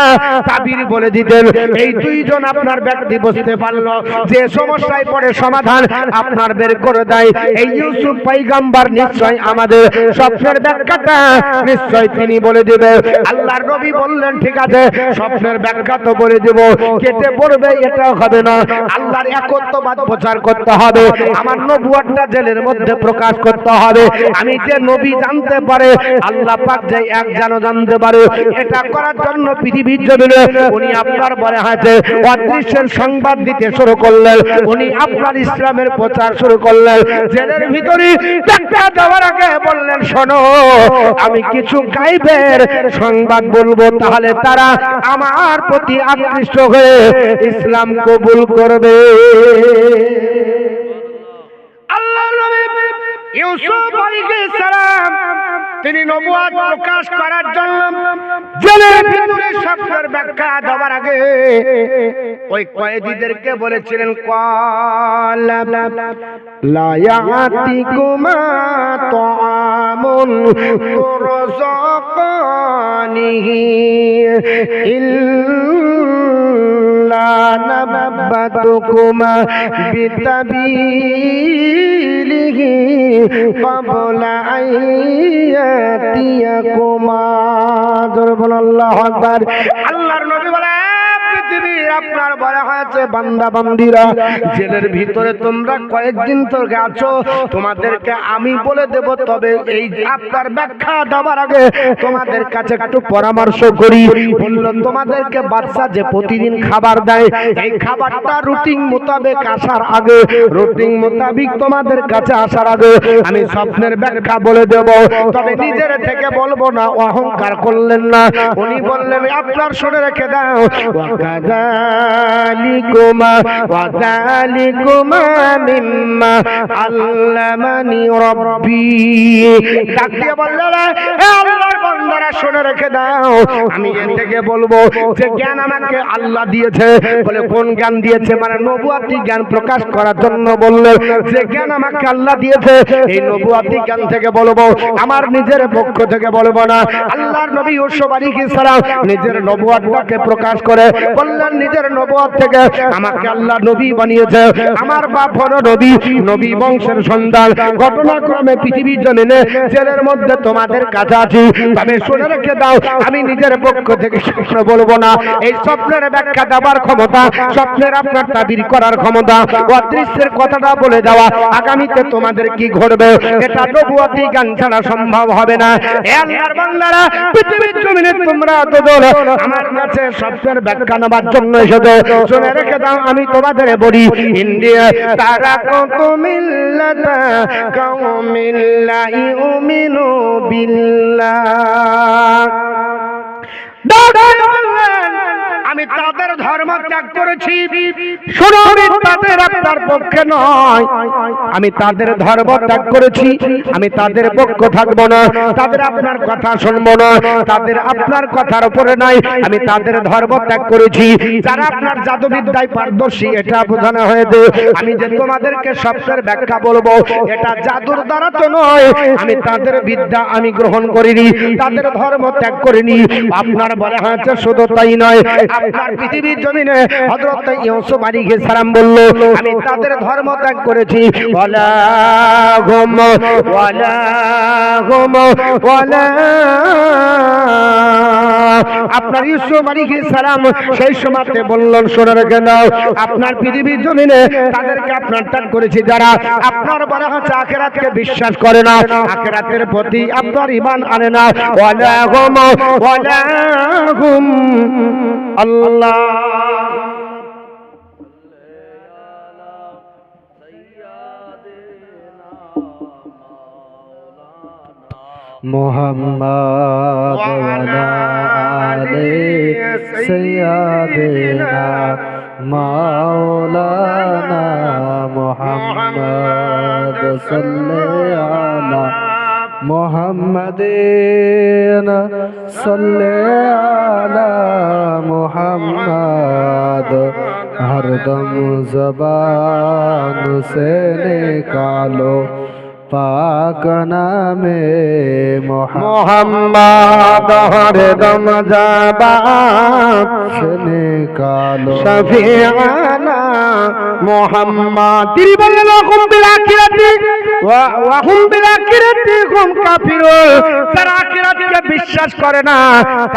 তাবির বলে দিতেন, এই দুইজন আপনার ব্যক্তি বুঝতে পারলো যে সমস্যায় পড়ে সমাধান আপনার বের করে দেয়, এই ইউসুফ পয়গম্বর নিশ্চয় আমাদের স্বপ্নের ব্যাখ্যাটা নিশ্চয় তিনি বলে দিবে। আল্লাহর নবী বললেন ঠিক আছে স্বপ্নের ব্যাখ্যা তো বলে দেব, কেটে পড়বে এটা হবে না, আল্লাহর একত্ববাদ প্রচার করতে হবে, আমার নবুয়তটা জেলের মধ্যে প্রকাশ করতে হবে, আমি যে নবী জানতে পারে আল্লাহ পাক যে এক যেন জানতে পারে, এটা করার জন্য পৃথিবীর জমিনে উনি আপনার বলে আছে অদৃশ্যের সংবাদ দিতে শুরু করলেন, উনি আপনার ইসলামের প্রচার শুরু করলেন। জেলের ভিতরে দেখা দেওয়ার আগে বললেন শোনো আমি কিছু গায়বের সংবাদ বলবো, তাহলে তারা আমার প্রতি আকৃষ্ট হয়ে ইসলাম কবুল করবে। আল্লাহর নবী ইউসুফ আলাইহিস সালাম তিনি নবুয়ত প্রকাশ করার জন্য জেলের ভিতরে স্বপ্নের ব্যাখ্যা দেওয়ার আগে ওই কয়েদিদেরকে বলেছিলেন ক্বালা লা ইয়াতিকুমা তাআমুন তুরযাকানিহি ইল্লা নাবাতুকুমা বিতাবিলিহি ক্বাবলা আইয়াতিয়াকুমা। জোরে বলুন আল্লাহু আকবার। আল্লাহর নবী বলে পৃথিবীর আপনার বলা হয়েছে বান্দা বান্দিরা জেলের ভিতরে তোমরা কয়েকদিন তো আছো, তোমাদেরকে আমি বলে দেব, তবে এই আপনার ব্যাখ্যা দেওয়ার আগে তোমাদের কাছে একটু পরামর্শ করি। বলল তোমাদেরকে বাদশা যে প্রতিদিন খাবার দেয় এই খাবারটা রুটিন মোতাবেক আসার আগে, রুটিন মোতাবেক তোমাদের কাছে আসার আগে আমি স্বপ্নের ব্যাখ্যা বলে দেব, তবে নিজের থেকে বলবো না, অহংকার করলেন না। উনি বললেন আপনার শুনে রেখে দাও ওয়াকাযালিকুমা ওয়াযালিকুমা মিম্মা আল্লামানি রাব্বি। ডাক দিয়ে বললেন হে আল্লাহর বান্দারা শুনে রেখে দাও, আমি এর থেকে বলবো যে জ্ঞান আমাকে আল্লাহ দিয়েছে। বলে কোন জ্ঞান দিয়েছে? মানে নবুয়তি জ্ঞান প্রকাশ করার জন্য বললেন যে জ্ঞান আমাকে আল্লাহ দিয়েছে, এই নবুয়তি জ্ঞান থেকে বলবো, আমার নিজের পক্ষ থেকে বলবো না। আল্লাহর নবী ইউসুফ আলাইহিস সালাম নিজের নবুয়তটাকে প্রকাশ করে বললেন নিজের নবুয়ত থেকে আমাকে আল্লাহ নবী বানিয়েছে, আমার বাপ হলো নবী, নবী বংশের সন্তান। ঘটনাক্রমে পৃথিবীর জমিনে জেলের মধ্যে তোমাদের কাছে আছি, তবে শুনে রেখে দাও আমি নিজের পক্ষ থেকে স্বপ্ন বলবো না। এই স্বপ্নের ব্যাখ্যা দেওয়ার ক্ষমতা, স্বপ্নের আপনার তাবির করার ক্ষমতা, অদৃশ্যের কথাটা বলে দেওয়া আগামীতে তোমাদের কি ঘটবে এটা নবুয়তি জ্ঞান ছাড়া সম্ভব হবে না। হে আল্লাহর বান্দারা পৃথিবীর জমিনে তোমরা তো আমার কাছে স্বপ্নের ব্যাখ্যা নেবার জন্য এসেছো, শুনে রেখে দাও আমি তোমাদের বলি ইন্ডিয়া তারা কত মিল্লাতা কাউমিন লা ইউমিনু বিল্লাহ। আমি তাদের ধর্ম ত্যাগ করেছি। শোনো, আমি তাদের আপনার পক্ষে নয়, আমি তাদের ধর্ম ত্যাগ করেছি, আমি তাদের পক্ষ থাকবো না, তাদের আপনার কথা শুনবো না, তাদের আপনার কথার উপরে নাই, আমি তাদের ধর্ম ত্যাগ করেছি। যারা আপনার জাদুবিদ্যায় পারদর্শী এটা বোঝানো হয়েছে, আমি যে তোমাদেরকে সবটার ব্যাখ্যা বলবো, এটা জাদুর দ্বারা তো নয়, আমি তাদের বিদ্যা আমি গ্রহণ করিনি, তাদের ধর্ম ত্যাগ করিনি। আপনার বলে হচ্ছে শুধু তাই নয়, আপনার পৃথিবীর জমিনে হযরত ইউসুফ আলাইহিস সালাম বলল আমি তাদের ধর্ম ত্যাগ করেছি। ওয়ালা হুম ওয়ালা হুম ওয়ালা, আপনার ইউসুফ আলাইহিস সালাম সেই সময়তে বললেন শুনে রেখে নাও, আপনার পৃথিবীর জমিনে তাদেরকে আপনার ত্যাগ করেছি যারা আপনার বলা হচ্ছে আখিরাতকে বিশ্বাস করে না, আখিরাতের প্রতি আপনার ঈমান আনে না। ওয়ালা হুম আল্লাহ মুহাম্মদ ওয়ালা আলি সাইয়্যিদিনা মাওলানা মুহাম্মদ সাল্লাল্লাহু আলা মুহাম্মাদিন সাল্লাল্লাহু আলা মুহাম্মদ হরদম ज़बान से निकालो पाक नामे मोहम्मद हरदम ज़बान से निकालो शफीआना मोहम्मद। তিনি বললেন হুম বিল আখিরাতি ওয়া হুম বিল আখিরাতি হুম কাফিরুন, যারা আখিরাতকে বিশ্বাস করে না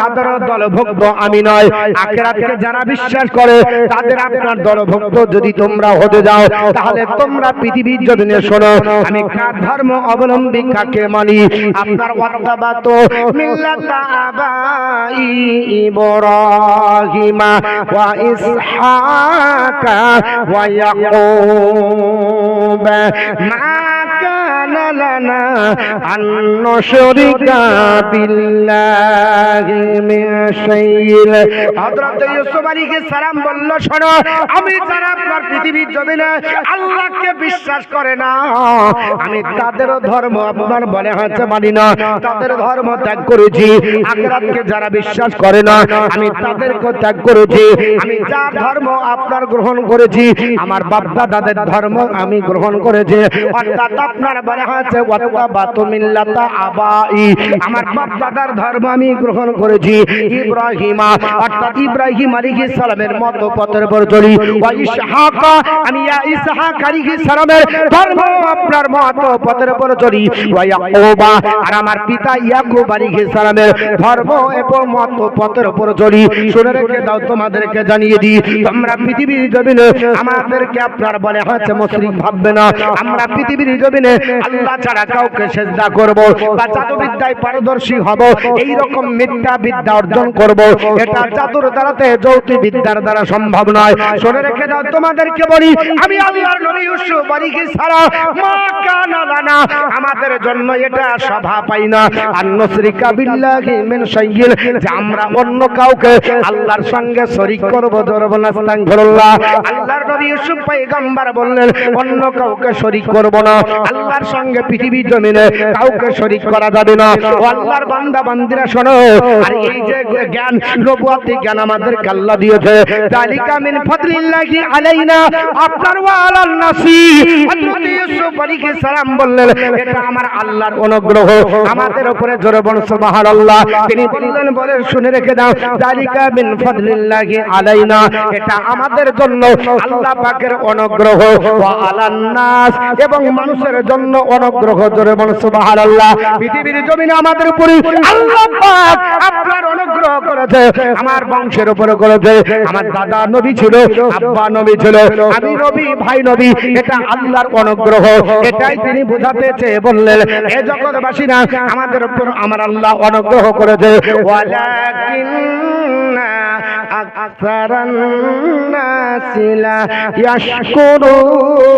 তাদের দলভুক্ত আমি নয়। আখিরাতকে যারা বিশ্বাস করে তাদের আপনার দলভুক্ত যদি তোমরা হতে যাও, তাহলে তোমরা পৃথিবীর জমিনে শোনো আমি কার ধর্ম অবলম্বী কাকে মানি। আপনার ওয়াত্তাবাত মিল্লাতা আবাই ইব্রাহিমা ওয়া ইসহাকা ওয়া ইয়াকুব মা কানা লানা আন নুশরিকা বিল্লাহি মিন শাইইন। হযরত ইউসুফ আলাইহিস সালাম বলল শোনো, আমি যারা আপনার পৃথিবীর জমিনে আল্লাহকে বিশ্বাস করে না, আমি তাদের ধর্ম আপনার বলে হচ্ছে মানি না, তাদের ধর্ম ত্যাগ করেছি। আখিরাতকে যারা বিশ্বাস করে না আমি তাদেরকে ত্যাগ করেছি। আমি যার ধর্ম আপনার গ্রহণ করেছি, আমার বাপ দাদাদের ধর্ম আমি গ্রহণ করেছি। অর্থাৎ আপনার বলে হচ্ছে ওয়াত্তাবাতু মিল্লাতা আবাই, আমার বাপ দাদার ধর্ম আমি গ্রহণ করেছি। ইব্রাহিমা অর্থাৎ ইব্রাহিম আলাইহিস সালামের মত পথের উপর চলি। ওয়া ইসহাকা, আমি ইসহাক আলাইহিস সালামের ধর্ম আপনার মত পথের উপর চলি। ওয়া ইয়াকুবা, আর আমার পিতা ইয়াকুব আলাইহিস সালামের ধর্ম এবং মত পথের উপর চলি। শুনে রেখে দাও, তোমাদেরকে জানিয়ে দিই, তোমরা পৃথিবীর জমিনে আমাদেরকে আপনার বলে হচ্ছে মুশরিক ভাববে না। আমরা পৃথিবীর জমিনে আল্লাহ ছাড়া কাউকে সিজদা করব বা জাদুবিদ্যায় পারদর্শী হব, এই রকম মিথ্যা বিদ্যা অর্জন করব, এটা জাদুর দ্বারাতে জ্যোতি বিদ্যার দ্বারা সম্ভব নয়। শুনে রেখে দাও, তোমাদেরকে বলি, আমি আল্লাহর নবী ইউসুফ আলাইহিস সালাম মা কানা লানা, আমাদের জন্য এটা শোভা পাই না আন নুশরিকা বিল্লাহি মিন শাইইন, যে আমরা অন্য কাউকে আল্লাহর সঙ্গে শরীক করব। জোরব না আস্তাগফিরুল্লাহ। আল্লাহর নবী ইউসুফ পয়গম্বর বললেন অন্য কাউকে শরীক করব না, আল্লাহর সঙ্গে পৃথিবীর জমিনে কাউকে শরীক করা যাবে না। ও আল্লাহর বান্দা বান্দিরা শোনো, আর এই যে জ্ঞান নবুয়তি জ্ঞান আমাদেরকে আল্লাহ দিয়েছে, যালিকা মিন ফাদলিল্লাহি আলাইনা, আপনার ওয়া আলান নাসি। হযরত ইউসুফ আলাইহিস সালাম বললেন এটা আমার আল্লাহর অনুগ্রহ আমাদের উপরে। জোরে বলুন সুবহানাল্লাহ। তিনি বললেন বলে শুনে রেখে দাও, যালিকা মিন ফাদলিল্লাহি আলাইনা, এটা আমাদের জন্য আল্লাহ পাকের অনুগ্রহ। ওয়া আলান নাস, এবং মানুষের জন্য অনুগ্রহ। জোরে বলুন সুবহানাল্লাহ। পৃথিবীর জমিনে আমাদের উপরে আল্লাহ পাক আপনার অনুগ্রহ করেছে, আমার বংশের উপরে করেছে। আমার দাদা নবী ছিল, আব্বা নবী ছিল, আমি নবী, ভাই নবী, এটা আল্লাহর অনুগ্রহ। এটাই তিনি বোঝাতে চেয়ে বললেন হে জগৎবাসীরা, আমাদের উপর আমার আল্লাহ অনুগ্রহ করেছে। ওয়ালাকিন্না আকসারান নাসি লা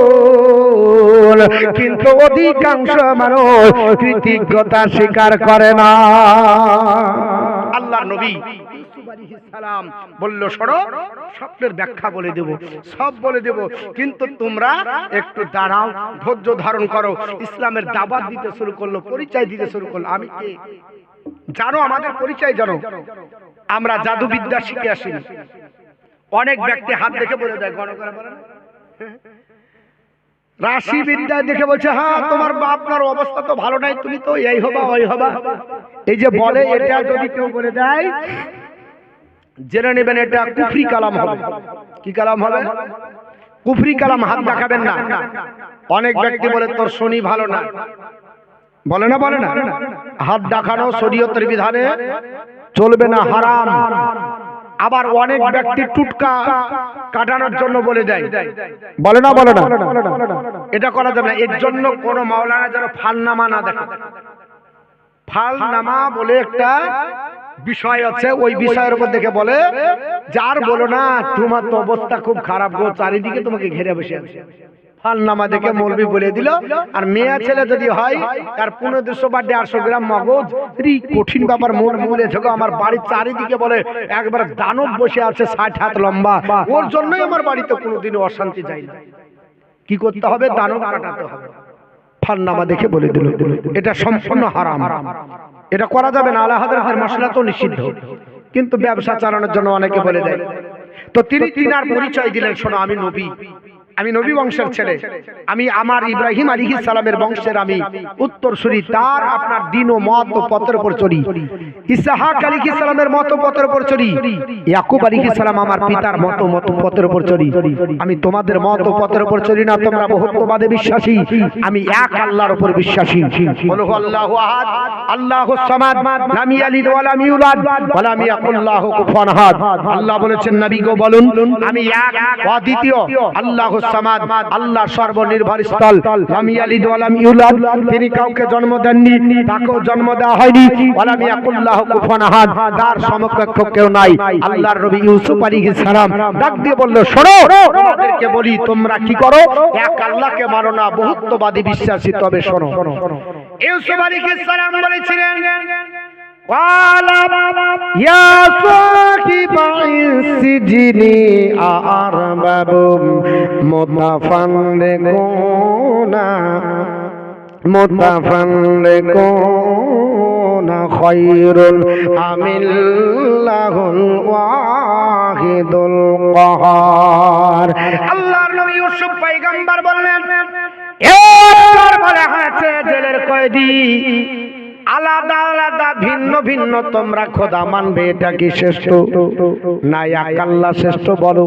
ইয়াশকুরুন, কিন্তু অধিকাংশ মানুষ কৃতজ্ঞতা স্বীকার করে না। আল্লাহর নবী সালাম বলল, শোনো, স্বপ্নের ব্যাখ্যা বলে দেব, সব বলে দেব, কিন্তু তোমরা একটু দাঁড়াও, ধৈর্য ধারণ করো। ইসলামের দাওয়াত দিতে শুরু করলো, পরিচয় দিতে শুরু করলো। আমি কে জানো? আমাদের পরিচয় জানো? আমরা জাদুবিদ্যা শিখে আসিনি। অনেক ব্যক্তি হাত দেখে বলে দেয়, গণ করে বলে না, রাশি বিদ্যা দেখে বলছে, হ্যাঁ তোমার আপনার অবস্থা তো ভালো নাই, তুমি তো এই হবা ওই হবা। এই যে বলে, এটা যদি কেউ বলে দেয়, জেনে নেবেন এটা কুফরি কালাম হবে। কি কালাম হবে? কুফরি কালাম। হাত দেখাবেন না। অনেক ব্যক্তি বলে তোর শনি ভালো না, বলে না, বলে না, হাত দেখানো শরীয়তের বিধানে চলবে না, হারাম। আবার অনেক ব্যক্তি টুটকা কাটানোর জন্য বলে দেয়, বলে না, বলে না, এটা করা যাবে না। এর জন্য কোন মাওলানা যেন ফালনামা না দেখে। ফালনামা বলে একটা বিষয় আছে, ওই বিষয়ের উপর দেখে বলে, যার বলো না তোমার তো অবস্থা খুব খারাপ গো, চারিদিকে তোমাকে ঘিরে বসে আছে। ফালনামা দেখে মৌলবি বলে দিল। আর মেয়ে ছেলে যদি হয়, তার 1500 বা 150 গ্রাম মগজ, কঠিন ব্যাপার। মৌলবি থেকে আমার বাড়ির চারিদিকে বলে একবার দানব বসে আছে 60 হাত লম্বা, ওর জন্যই আমার বাড়িতে কোনোদিনও অশান্তি যায় না। কি করতে হবে? দানব কাটাতে হবে। ফালনামা দেখে বলে দিল, এটা সম্পূর্ণ হারাম, এটা করা যাবে না। আলা হাযরাতের মাসলা তো নিষিদ্ধ, কিন্তু ব্যবসা চালানোর জন্য অনেকে বলে দেয়। তো তিনি তিনার পরিচয় দিলেন, শোনো, আমি নবী, আমি নবী বংশের ছেলে, আমি আমার ইব্রাহিম আলাইহিস সালামের বংশের আমি উত্তরসূরি, তার আপনার দিন ও মত ও পথের উপর চলি। ইসহাক আলাইহিস সালামের মত ও পথের উপর চলি। ইয়াকুব আলাইহিস সালাম আমার পিতার মত পথের উপর চলি। আমি তোমাদের মত ও পথের উপর চলি না, তোমরা বহুত্ববাদে বিশ্বাসী, আমি এক আল্লাহর উপর বিশ্বাসী। বলো আল্লাহু আহাদ, আল্লাহুস সামাদ, লাম ইয়ালিদ ওয়া লাম ইউলাদ ওয়া লাম ইয়াকুল লাহু কুফুয়ান আহাদ। আল্লাহ বলেছেন, নবী গো বলুন, আমি এক অদ্বিতীয়, আল্লাহুস সামাদ, আল্লাহ সর্বনির্ভর স্থল, লাম ইয়ালিদ ওয়া লাম ইউলাদ, তিনি কাউকে জন্ম দেননি, তাকেও জন্ম দেওয়া হয়নি, ওয়া লাম ইয়াকুল লাহু কুফুয়ান আহাদ, তার সমকক্ষ কেউ নাই। আল্লাহর নবী ইউসুফ আলাইহিস সালাম ডাক দিয়ে বলল, শোনো, তোমাদেরকে বলি, তোমরা কি করো? এক আল্লাহকে মানো না, বহুত্ববাদী বিশ্বাসী। তবে শোনো, ইউসুফ আলাইহিস সালাম বলেছিলেন, ক্বালা ইয়া সাহিবাইস সিজনি আরবাবুম মুতাফাররিকুনা খায়রুন আমিল্লাহুল ওয়াহিদুল কাহার। আল্লাহর নবী ইউসুফ পয়গম্বর বললেন, একবার বলা হয়েছে জেলের কয়েদি, আলাদা আলাদা ভিন্ন ভিন্ন তোমরা খোদা মানবে, এটা কি শ্রেষ্ঠ? না এক আল্লাহ শ্রেষ্ঠ? বলো,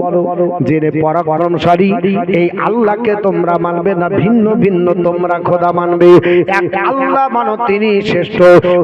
যিনি পরাক্রমশালী, এই আল্লাহকে তোমরা মানবে না ভিন্ন ভিন্ন তোমরা খোদা মানবে? এক আল্লাহ মানো, তিনি শ্রেষ্ঠ।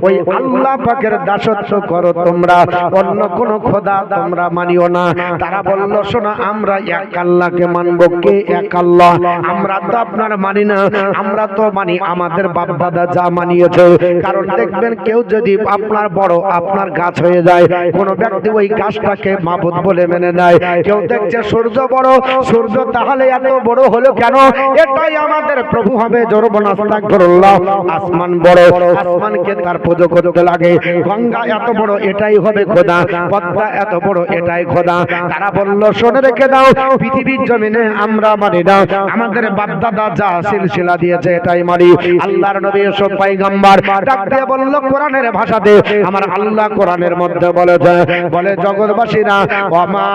ওই আল্লাহ পাকের দাসত্ব করো তোমরা, অন্য কোন খোদা তোমরা মানিও না। তারা বলল, শোনো, আমরা এক আল্লাহকে মানবো। কে এক আল্লাহ? আমরা তো আপনার মানি না, আমরা তো মানি আমাদের বাপ দাদা যা মানিয়েছে। কারণ দেখবেন, কেউ যদি আপনার বড় আপনার গাছ হয়ে যায়, কোন ব্যক্তি ওই গাছটাকে মাবুদ বলে মেনে নেয়। কেউ দেখছে সূর্য বড়, সূর্য তাহলে এত বড় হলো কেন? এটাই আমাদের প্রভু হবে। জোরব না আস্তাগফিরুল্লাহ। আসমান বড়, আসমানকে তার পুজো করতে লাগে। গঙ্গা এত বড়, এটাই হবে খোদা। পদ্মা এত বড়, এটাই খোদা। তারা বলল, শুনে রেখে দাও, পৃথিবীর জমিনে আমরা মানি না, আমাদের বাপ দাদা যা সিলসিলা দিয়েছে এটাই মানি। আল্লাহর নবী ইউসুফ পয়গম্বর ডাক দিয়ে বলল কোরআনের ভাষাতে, আমার আল্লাহ কোরআনের মধ্যে বলেছে, বলে জগৎবাসীরা, ওয়া মা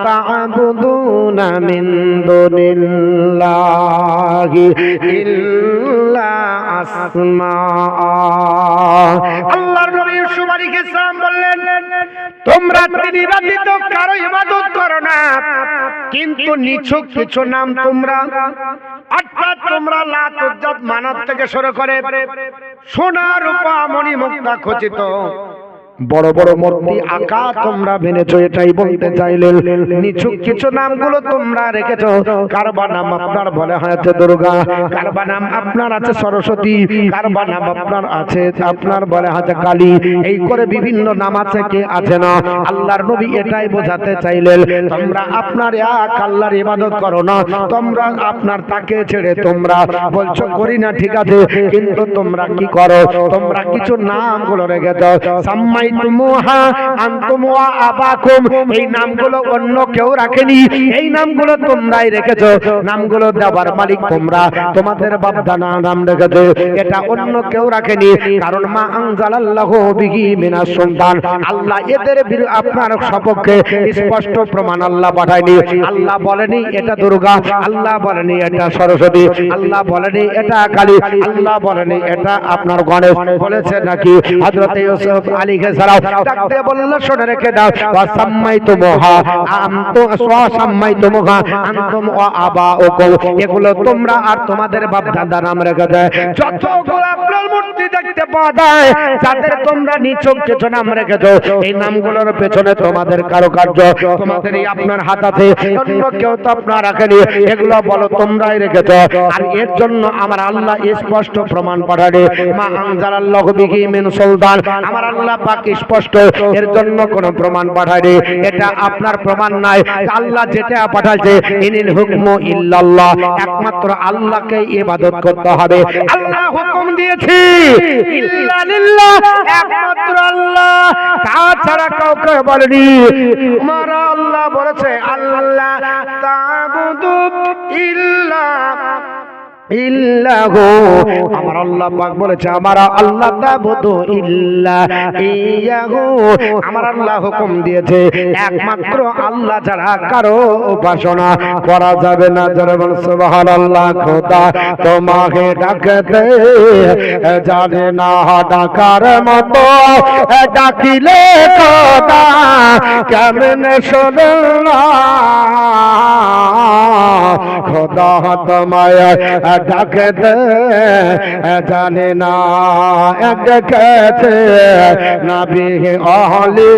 তা'বুদুনা মিন দুনিল্লাহি ইল্লা আসমা। আল্লাহর নবী ইউসুফ আলাইহিস সালাম বললেন, তোমরা তিনি ব্যতীত কারো ইবাদত করো না, কিন্তু নিছক কিছু নাম তোমরা, অর্থাৎ তোমরা লাত উজ্জাত মানত থেকে শুরু করে সোনা রূপা মণি মুক্তা খচিত বড় বড় মূর্তি আঁকা তোমরা মেনেছো, এটাই বলতে চাইলেন। নিছক কিছু নামগুলো তোমরা রেখেছো। কারবা নাম আপনার বলে হয়েছে দুর্গা, কারবা নাম আপনার আছে সরস্বতী, কারবা নাম আপনার আছে আপনার বলে হয়েছে কালী, এই করে বিভিন্ন নাম আছে, কে আছে না। আল্লাহর নবী এটাই বোঝাতে চাইলেন, তোমরা আপনার এক আল্লাহর ইবাদত করো না, তোমরা আপনার তাকে ছেড়ে তোমরা বলছো করি না, ঠিক আছে, কিন্তু তোমরা কি করো? তোমরা কিছু নামগুলো রেখেছো। সাম্মাই সাম্মাইতুমুহা আনতুম ওয়া আবাকুম, এই নামগুলো অন্য কেউ রাখেনি, এই নামগুলো তোমরাই রেখেছো। নামগুলো দেওয়ার মালিক তোমরা, তোমাদের বাপ দাদা নাম রেখেছো, এটা অন্য কেউ রাখেনি। কারণ মা আনজালাল্লাহু বিহি মিনাস সুলতান, আল্লাহ এদের আপনার সপক্ষে স্পষ্ট প্রমাণ আল্লাহ পাঠায়নি। আল্লাহ বলেনি এটা দুর্গা, আল্লাহ বলেনি এটা সরস্বতী, আল্লাহ বলেনি এটা কালী, আল্লাহ বলেনি এটা আপনার গণেশ। বলেছে নাকি হযরত ইউসুফ আলাইহিস সালাম ডাকতে বলল শুনে রেখে দাও, ওয়া সাম্মাইতুমুহা আনতুম ওয়া সাম্মাইতুমুহা আনতুম ওয়া আবাউকুম, এগুলো তোমরা আর তোমাদের বাপ দাদা নাম রেখে দেয়। যতগুলো আপনার মূর্তি দেখতে পাওয়া যায়, যাদের তোমরা নিছক কিছু নাম রেখেছো, এই নামগুলোর পেছনে তোমাদের কারুকার্য, তোমাদের এই আপনার হাত আছে, অন্য কেউ তো আপনার রাখেনি, এগুলো বলো তোমরাই রেখেছো। আর এর জন্য আমার আল্লাহ স্পষ্ট প্রমাণ পাঠাবে, মা আনজালাল্লাহু বিহি মিন সুলতান, আমার আল্লাহ পাক স্পষ্ট এর জন্য কোনো প্রমাণ পাঠায়নি। এটা আপনার প্রমাণ নাই, আল্লাহ যেটা পাঠাচ্ছে ইনিল হুকমু ইল্লাল্লাহ, একমাত্র আল্লাহকে ইবাদত করতে হবে। আল্লাহ হুকুম দিয়েছে ইল্লা লিল্লাহ, একমাত্র আল্লাহ, তাছাড়া কাউকে বলেনি। আমার আল্লাহ বলেছে আল্লাহ তাবুদু ইল্লা ইল্লাহু, আমার আল্লাহ পাক বলেছে আমার আল্লাহ তাবুদু ইল্লা ইয়াহু, আমার আল্লাহ হুকুম দিয়েছে একমাত্র আল্লাহ ছাড়া কারো উপাসনা করা যাবে না। যারা বলেন সুবহানাল্লাহ। খোদা তোমাকে ডাকতে জানে না ডাকার মতো, ডাকিলে খোদা কেমনে শোনে না, খোদা তোমায় ডাকতে জানে না, ডেকেছে নবী আহলি,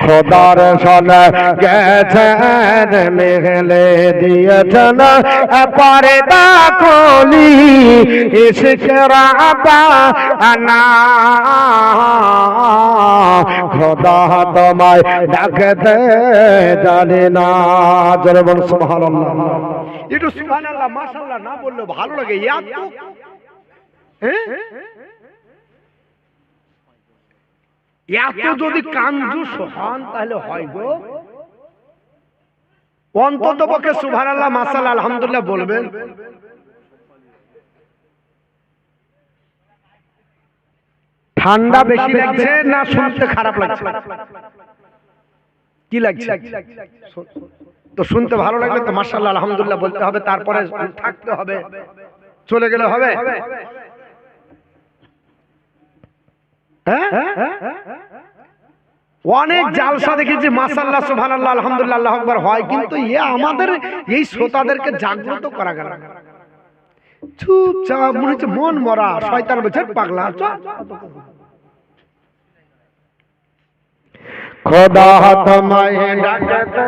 খোদার সনে গেছেন মেঘলে দিয়েছেন পর্দা খুলি, ইশকের আবানা, খোদা তোমায় ডাকতে জানে না। জোরে বল সুবহানাল্লাহ। একটু সুবহানাল্লাহ মাশাআল্লাহ না বললে ভালো লাগে, এত এত যদি কাঞ্জুস হন তাহলে হয় গো, অন্তত পক্ষে সুবহানাল্লাহ মাশাআল্লাহ আলহামদুলিল্লাহ বলবেন। ঠান্ডা বেশি লাগছে না শুনতে খারাপ লাগছে? কি লাগছে? তো শুনতে ভালো লাগলে তো মাশাআল্লাহ আলহামদুলিল্লাহ বলতে হবে, তারপরে থাকতে হবে, চলে গেলে হবে? অনেক জালসা দেখেছি মাশাআল্লাহ সুবহানাল্লাহ আলহামদুলিল্লাহ আল্লাহু আকবার হয়, কিন্তু আমাদের এই শ্রোতাদেরকে জাগ্রত করা গেল না। চুপচাপ মনে হচ্ছে মন মরা, শয়তান বলছে পাগলা। খোদা তোমায় ডাকতে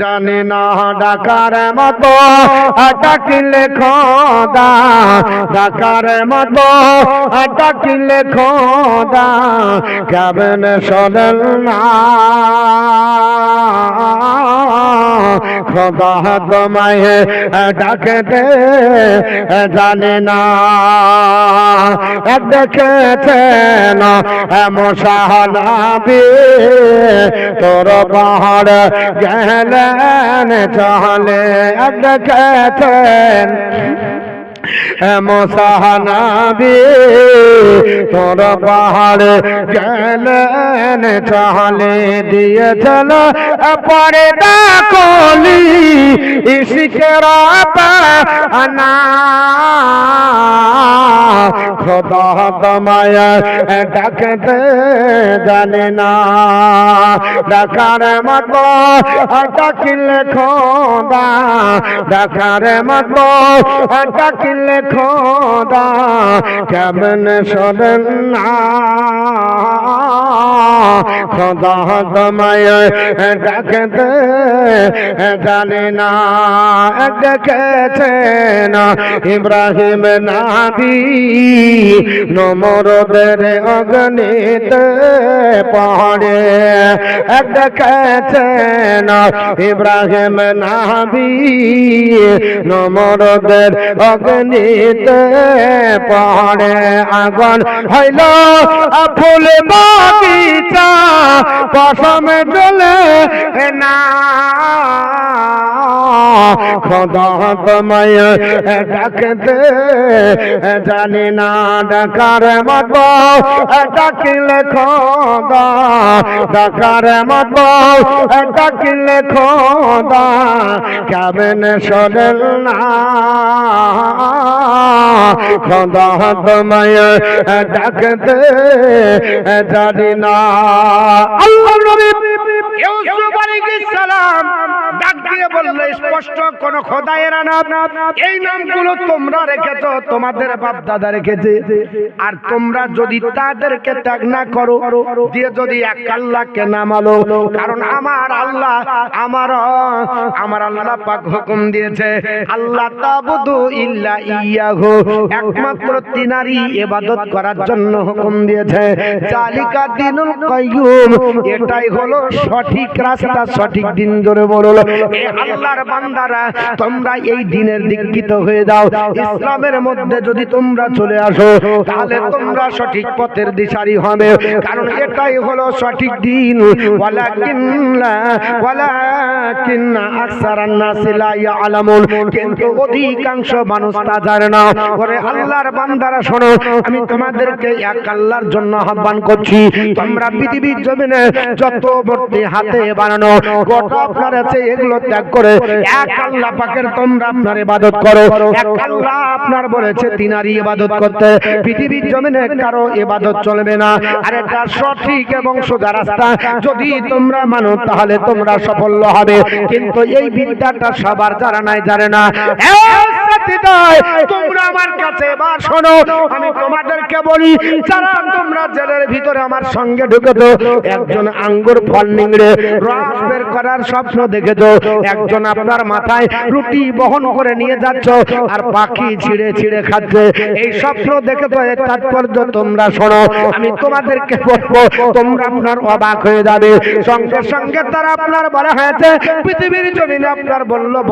জানি না ডাকার মতো, ডাকিলে খোদা ডাকার মতো, ডাকিলে খোদা কেমনে শোনেন না, খোদা তোমায় ডাকতে জানি না, দেখেছেন মুসাহাবী তোর পাহাড় গেলেন চলে, দেখেছেন মুসাহাবী তোর পাহাড় গেলেন চলে, দিয়েছিল পর্দা খুলি, ইশকের আবানা, খোদা তোমায় ডাকতে জানে না, ডাকার মতো ডাকিলে খোদা, ডাকার মতো ডাকিলে খোদা কেমন শোনেন না, খোদা তোমায় ডাকতে জানে না, দেখেছেন ইব্রাহিম নবী নমরদের অগ্নিতে পড়ে দেখেছেন ইব্রাহিম নবী নমরদের অগ্নিতে পড়ে আগুন হইল ফুল বাগিচা পশম জ্বলে না খোদা তোমায় ডাকতে জানি না ডাকার মতো ডাকিলে খোদা ডাকার মতো ডাকিলে খোদা কেমন শোনেন না খোদা তোমায় ডাকতে জানি না আল্লাহ নবী ইউসুফ আলাইহিস সালাম ডাক দিয়ে বলল স্পষ্ট কোন খোদায়ের নাম এই নামগুলো তোমরা রেখেছো তোমাদের বাপ দাদা রেখেছে আর তোমরা যদি তাদেরকে ত্যাগ না করো দিয়ে যদি এক আল্লাহকে না মানো কারণ আমার আল্লাহ আল্লাহ পাক হুকুম দিয়েছে আল্লাহ তাবুদু ইল্লা ইয়াহু একমাত্র তিনারই ইবাদত করার জন্য হুকুম দিয়েছে জালিকা দিনুল কাইয়ুম এটাই হলো সঠিক রাস্তা সঠিক দিন ধরে বলো এ আল্লাহর বান্দারা তোমরা এই দিনের দীক্ষিত হয়ে যাও ইসলামের মধ্যে যদি তোমরা চলে আসো তাহলে তোমরা সঠিক পথের দিশারি হবে কারণ এটাই হলো সঠিক দিন ওয়ালাকিন আকসারান নাস লা ইয়ালামুন কিন্তু অধিকাংশ মানুষ তা জানে না ওরে আল্লাহর বান্দারা শোনো আমি তোমাদেরকে এক আল্লাহর জন্য আহ্বান করছি তোমরা পৃথিবীর জমিনে যত মূর্তি হাতে বানানো গোটা আপনার আছে এগুলো ত্যাগ করে এক আল্লাহ পাকের তোমরা আপনার ইবাদত করো এক আল্লাহ আপনার বলেছে তিনারই ইবাদত করতে পৃথিবীর জমিনে কারো ইবাদত চলবে না আর এটা সঠিক এবং সোজা রাস্তা যদি তোমরা মানো তাহলে তোমরা সফল হবে কিন্তু এই বিদ্যাটা সবার জানা নাই জানে না তোমরা আমার কাছে এবার শোনো আমি তোমাদেরকে বলি যারা তোমরা জেলের ভিতরে আমার সঙ্গে ঢুকেছো একজন আঙ্গুর ফল নিংড়ে রস বের করার স্বপ্ন দেখেছো একজন আপনার মাথায় রুটি বহন করে নিয়ে যাচ্ছ আর পাখি ছিঁড়ে ছিঁড়ে খাচ্ছে এই স্বপ্ন দেখেছো এর তাৎপর্য তোমরা শোনো আমি তোমাদেরকে বলবো তোমরা আপনার অবাক হয়ে যাবে সঙ্গে সঙ্গে তারা আপনার বলা হয়েছে পৃথিবীর জমিনে আপনার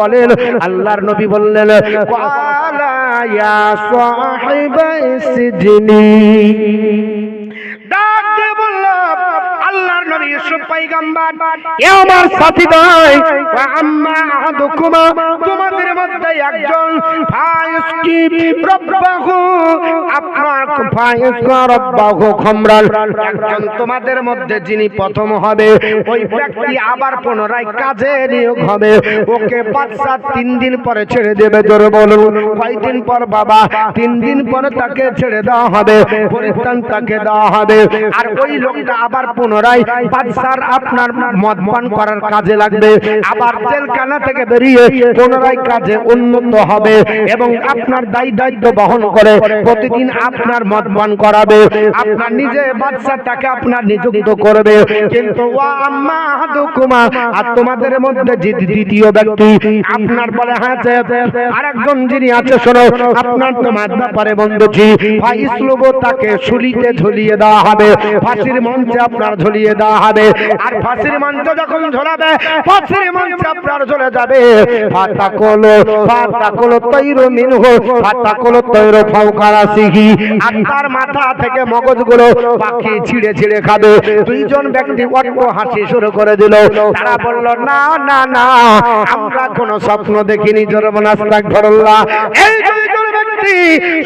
বলেন আল্লাহর নবী বললেন ওয়ালা ইয়া সাহিবাই সিজনি ডাক দিয়ে বলল আল্লাহর নবী ইউসুফ পয়গম্বর এ আমার সাথী ভাই ওয়া আম্মা আহাদুকুমা তোমাদের মধ্যে একজন ফায়ুসকি রব্বাহু আপনার ফায়ুসকা রব্বাহু খামরান একজন তোমাদের মধ্যে যিনি প্রথম হবে ওই ব্যক্তি আবার পুনরায় কাজে নিয়োগ হবে ওকে বাদশা 3 দিন পরে ছেড়ে দেবে জোরে বলুন কয়দিন পর বাবা 3 দিন পরে তাকে ছেড়ে দেওয়া হবে পরিত্রাণ তাকে দেওয়া হবে আর ওই লোকটা আবার পুনরায় বাদশার আপনার মদ পান করার কাজে লাগবে আবার জেলখানা থেকে বেরিয়ে পুনরায় কাজে উন্নত হবে এবং আপনার দায়িত্ব বহন করে প্রতিদিন আপনার মদ পান করাবে আপনার নিজে বাদশা তাকে আপনার নিযুক্ত করবে কিন্তু ওয়া আম্মা আহাদুকুমা আর তোমাদের মধ্যে যে দ্বিতীয় ব্যক্তি আপনার বলে আছে আরেকজন যিনি আছে শোনো আপনার তোমার ব্যাপারে বন্ধুজি ফাইসলুব তাকে শুলিতে ঝুলিয়ে দেওয়া হবে ফাঁসির মঞ্চে আপনার ঝুলিয়ে দেওয়া হবে আর ফাঁসির মঞ্চ যখন ঝোলাবে ফাঁসির মঞ্চে আপনার চলে যাবে ফাতাকুল তাইরু মিনহু ফাতাকুল তাইরু ফাওকা রাসিহি আর তার মাথা থেকে মগজগুলো পাখি ছিঁড়ে ছিঁড়ে খাবে দুইজন ব্যক্তি অট্ট হাসি শুরু করে দিল তারা বলল না না না আমরা কোনো স্বপ্ন দেখিনি জোরে বলুন আস্তাগফিরুল্লাহ এই দুইজন ব্যক্তি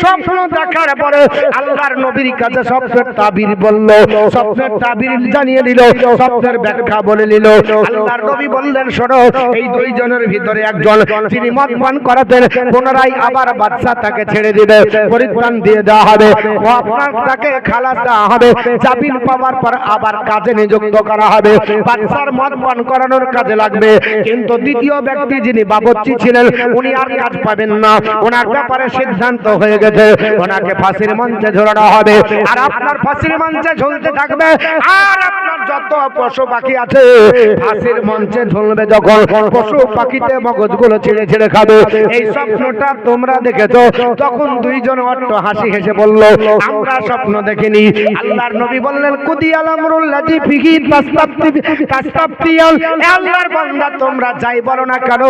স্বপ্ন দেখার পরে আল্লাহর নবীর কাছে স্বপ্নের তাবির বলল স্বপ্নের তাবির জানিয়ে দিল স্বপ্নের ব্যাখ্যা বলে নিল আল্লাহর নবী বললেন শোনো এই দুইজনের ভিতরে একজন যিনি মদ পান করাতেন পুনরায় আবার বাদশা তাকে ছেড়ে দিবে পরিত্রাণ দিয়ে দেওয়া হবে আপনার তাকে খালাস দেওয়া হবে জামিন পাওয়ার পর আবার কাজে নিযুক্ত করা হবে বাদশার মদ পান করানোর কাজে লাগবে কিন্তু দ্বিতীয় ব্যক্তি যিনি বাবুর্চি ছিলেন উনি আর কাজ পাবেন না ওনার ব্যাপারে সিদ্ধান্ত সিদ্ধান্ত হয়ে গেছে ওনাকে ফাঁসির মঞ্চে ঝোলানো হবে। আর আপনার ফাঁসির মঞ্চে ঝুলতে থাকবে, আর আপনার যত পশু পাখি আছে ফাঁসির মঞ্চে ঝুলবে। যখন পশু পাখিতে মগজগুলো ছিঁড়ে ছিঁড়ে খাবে, এই স্বপ্নটা তোমরা দেখেছো। তখন দুইজন অট্ট হাসি হেসে বলল, আমরা স্বপ্ন দেখিনি। আল্লাহর নবী বললেন, কুদিয়াল আমরুল্লাযী ফিহি তাস্তাফতিয়ান। হে আল্লাহর বান্দা, তোমরা যাই বলো না কেন,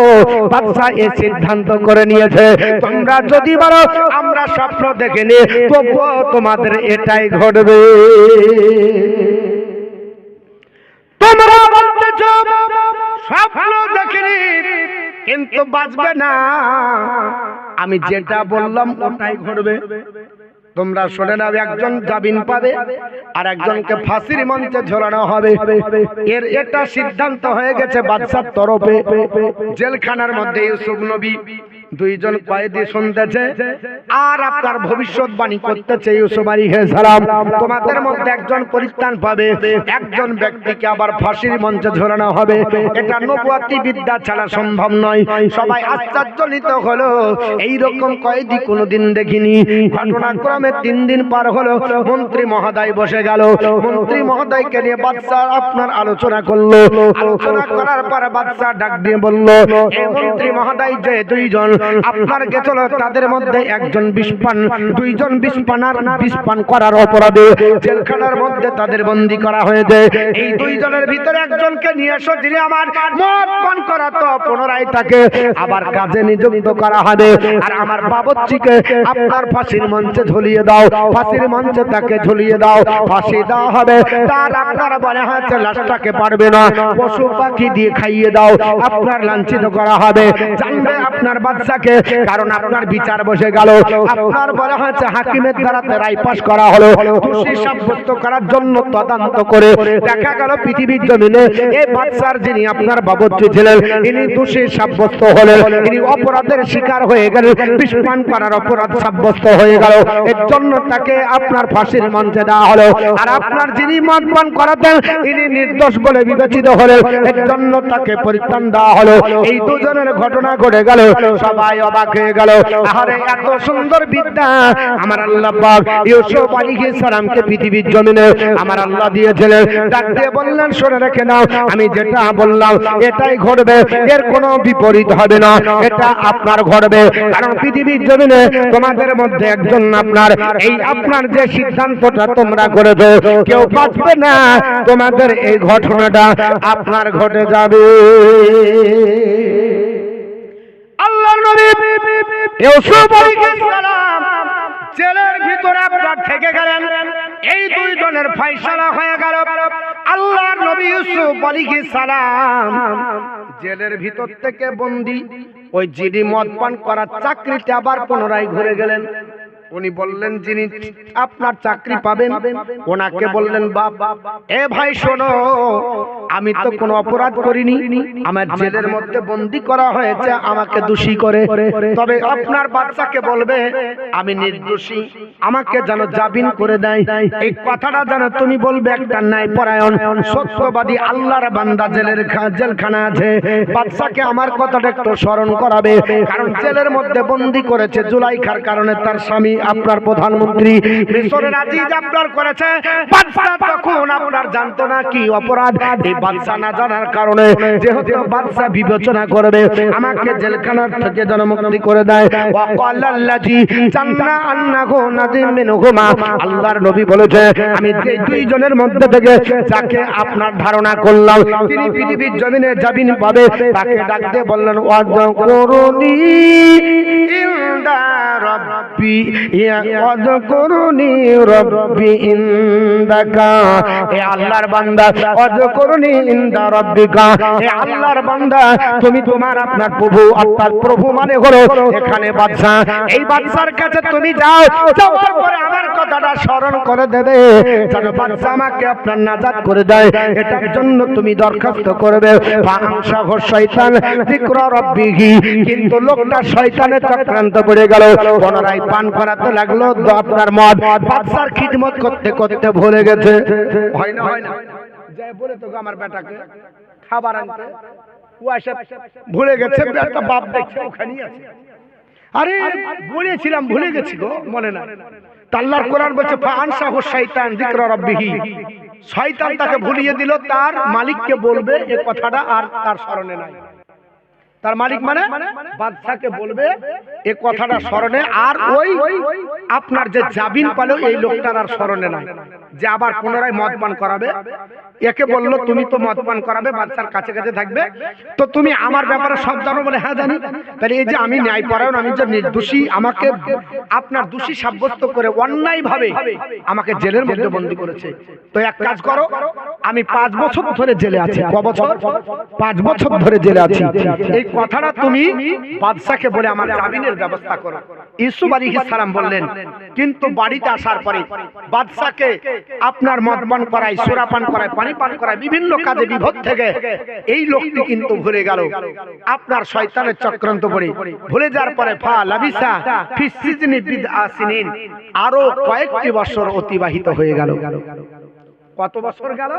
বাদশা এই সিদ্ধান্ত করে নিয়েছে, তোমরা যদি বলো আমরা স্বপ্ন দেখিনি, তবুও তোমাদের এটাই ঘটবে। তোমরা বলতেছ স্বপ্ন দেখিনি কিন্তু বাঁচবে না, আমি যেটা বললাম ওটাই ঘটবে। তোমরা শুনে নাও, একজন জামিন পাবে আর একজনকে ফাঁসির মঞ্চে ঝোলানো হবে। এর এটা সিদ্ধান্ত হয়ে গেছে বাদশার তরফে। জেলখানার মধ্যে ইউসুফ নবী দুইজন কয়েদি শুনতেছে আর আপনার ভবিষ্যৎবাণী করতেছে, ইউসুফ আলাইহিস সালাম তোমাদের মধ্যে একজন পরিত্রাণ পাবে, একজন ব্যক্তিকে আবার ফাঁসির মঞ্চে ঝোলানো হবে। এটা নবুয়তি বিদ্যা ছাড়া সম্ভব নয়। সবাই আশ্চর্যজনিত হলো, এইরকম কয়েদি কোনোদিন দেখিনি। ঘটনাক্রমে 3 দিন পার হলো, মন্ত্রী মহোদয় বসে গেল। মন্ত্রী মহোদয়কে নিয়ে বাদশা আপনার আলোচনা করলো। আলোচনা করার পর বাদশা ডাক দিয়ে বলল, এই মন্ত্রী মহোদয় যে দুইজন আপনার গেছিল, তাদের মধ্যে একজন বিষপান, দুইজন বিষপান করার অপরাধে জেলখানার মধ্যে তাদের বন্দী করা হয়েছে। এই দুইজনের ভিতরে একজনকে নিয়ে এসো, যিনি আমার মদ পান করা, তো পুনরায় তাকে আবার কাজে নিযুক্ত করা হবে। আর আমার বাবুর্চিকে আপনার ফাঁসির মঞ্চে ঝুলিয়ে দাও, ফাঁসির মঞ্চে তাকে ঝুলিয়ে দাও, ফাঁসি দেওয়া হবে। তার আপনার বলে হচ্ছে লাশটাকে পারবে না, পশু পাখি দিয়ে খাইয়ে দাও, আপনার লাঞ্ছিত করা হবে। জানবে আপনার বাদশাকে, কারণ আপনার বিচার বসে গেল। আপনার বলা হয়েছে হাকিমের দ্বারা রায় পাস করা হলো, দোষী সাব্যস্ত করার জন্য তদন্ত করে দেখা গেল পৃথিবীর জমিনে এই বাদশার যিনি আপনার বাবুর্চি ছিলেন, ইনি দোষী সাব্যস্ত হলেন, ইনি অপরাধের শিকার হয়ে গেলেন, বিষপান করার অপরাধ সাব্যস্ত হয়ে গেল। এর জন্য তাকে আপনার ফাঁসির মঞ্চে দেওয়া হলো। আর আপনার যিনি মদ পান করাতেন, ইনি নির্দোষ বলে বিবেচিত হলেন, এর জন্য তাকে পরিত্রাণ দেওয়া হলো। এই দুজনের ঘটনা ঘটে গেল, সবাই অবাক হয়ে গেল। আরে এত সুন্দর বিদ্যা আমার আল্লাহ পাক ইউসুফ আলাইহিস সালামকে পৃথিবীর জমিনে আমার আল্লাহ দিয়েছিলেন। ডাক দিয়ে বললেন, শুনে রেখে নাও, আমি যেটা বললাম এটাই ঘটবে, এর কোনো বিপরীত হবে না, এটা আপনার ঘটবে। কারণ পৃথিবীর জমিনে তোমাদের মধ্যে একজন আপনার যে সিদ্ধান্তটা তোমরা করেছো, কেউ বাঁচবে না, তোমাদের এই ঘটনাটা আপনার ঘটে যাবে। আল্লাহর নবী ইউসুফ আলাইহিস সালাম জেলের ভিতরে আপনার থেকে গেলেন। এই দুইজনের ফয়সালা হয়ে গেল। আল্লাহর নবী ইউসুফ আলাইহিস সালাম জেলের ভিতর থেকে বন্দী, ওই যিনি মদ পান করার চাকরিতে আবার পুনরায় ঘুরে গেলেন। উনি বললেন, যিনি আপনার চাকরি পাবেন, ওনাকে বললেন, বাবা এ ভাই শোনো, আমি তো কোনো অপরাধ করিনি, আমার জেলের মধ্যে বন্দী করা হয়েছে আমাকে দোষী করে, তবে আপনার বাচ্চাকে বলবে আমি নির্দোষী, আমাকে যেন জামিন করে দেয়। এই কথাটা যেন তুমি বলবে একটা ন্যায় পরায়ণ সত্যবাদী আল্লাহর বান্দা জেলখানা আছে, বাচ্চাকে আমার কথাটা একটু স্মরণ করাবে। কারণ জেলের মধ্যে বন্দী করেছে জুলাইখার কারণে, তার স্বামী আপনার প্রধানমন্ত্রী মিশরের আজিজ আপনার করেছে। বাদশা তখন আপনার জানতো না কি অপরাধ। এই বাদশা না জানার কারণে যেহেতু বাদশা বিবেচনা করবে আমাকে জেলখানার থেকে যেন মুক্তি করে দেয়। ওয়াকাল্লাল্লাযী জান্না আন্নাহু নাযিম মিনহুমা, আল্লাহর নবী বলেছে, আমি এই দুইজনের মধ্যে থেকে যাকে আপনার ধারণা করলাম তিনি পৃথিবীর জমিনে জামিন পাবে, তাকে ডাক দিয়ে বললেন, ওয়াযকুরুনি ইনদা রাব্বি ওয়াযকুরুনি রাব্বি ইনদাকা। হে আল্লাহর বান্দা, ওয়াযকুরুনি ইনদা রাব্বিকা, হে আল্লাহর বান্দা তুমি তোমার আপনার প্রভু, অর্থাৎ প্রভু মানে হলো এখানে বাদশা, এই বাদশার কাছে তুমি যাও, যাওয়ার পরে আমার কথাটা স্মরণ করে দেবে যেন বাদশা আমাকে আপনার নাজাত করে দেয়। এটার জন্য তুমি দরখাস্ত করবে। ফাআনশাহু শয়তান যিকরা রাব্বিহি, কিন্তু লোকটা শয়তানের চক্রান্ত পড়ে গেল, পুনরায় পান করাতে লাগলো আপনার মদ। বাদশার খিদমত করতে করতে ভুলে গেছে, হয় না যাই বলে তো আমার বেটাকে খাবার আনতে, ও এসে ভুলে গেছে, একটা বাপ দেখছে ওখানেই আছে। আরে বলেছিলাম, ভুলে গেছি গো, মনে না। আল্লাহর কোরআন বলছে ফাআনসাহু শাইতান যিকরা রাব্বিহি, শয়তান তাকে ভুলিয়ে দিল তার মালিককে বলবে এই কথাটা, আর তার স্মরণে নাই। তার মালিক মানে বাদশাকে বলবে এই কথাটা স্মরণে, আর ওই আপনার যে জাবিন পালো এই লোকটার আর স্মরণে নাই, যে আবার পুনরায় মদ পান করাবে। একে বললো তুমি তো মদ পান করাবে, বাদশার কাছে কাছে থাকবে, তো তুমি আমার ব্যাপারে সব জানো? বলে হ্যাঁ জানি। তাহলে এই যে আমি ন্যায়পরায়ণ, আমি যে নির্দোষী, আমাকে আপনার দোষী সাব্যস্ত করে অন্যায় ভাবে আমাকে জেলের মধ্যে বন্দী করেছে, তো এক কাজ করো, আমি 5 বছর ধরে জেলে আছি। ক বছর? 5 বছর ধরে জেলে আছি। এই কথাটা তুমি বাদশাকে বলে আমার জামিনের ব্যবস্থা করো। ইউসুফ আলাইহিস সালাম বললেন, কিন্তু বাড়িতে আসার পরে বাদশাকে আপনার মদ পান করায়, সুরা পান করায়, পানি পান করায়, বিভিন্ন কাজে বিভদ থেকে এই লোকটি কিন্তু ভুলে গেল আপনার শয়তানের চক্রান্ত করে। ভুলে যাওয়ার পরে ফা লাবিসা ফি সিজনি বিদআ সিনিন, আরো কয়েকটি বছর অতিবাহিত হয়ে গেল। কত বছর গেল?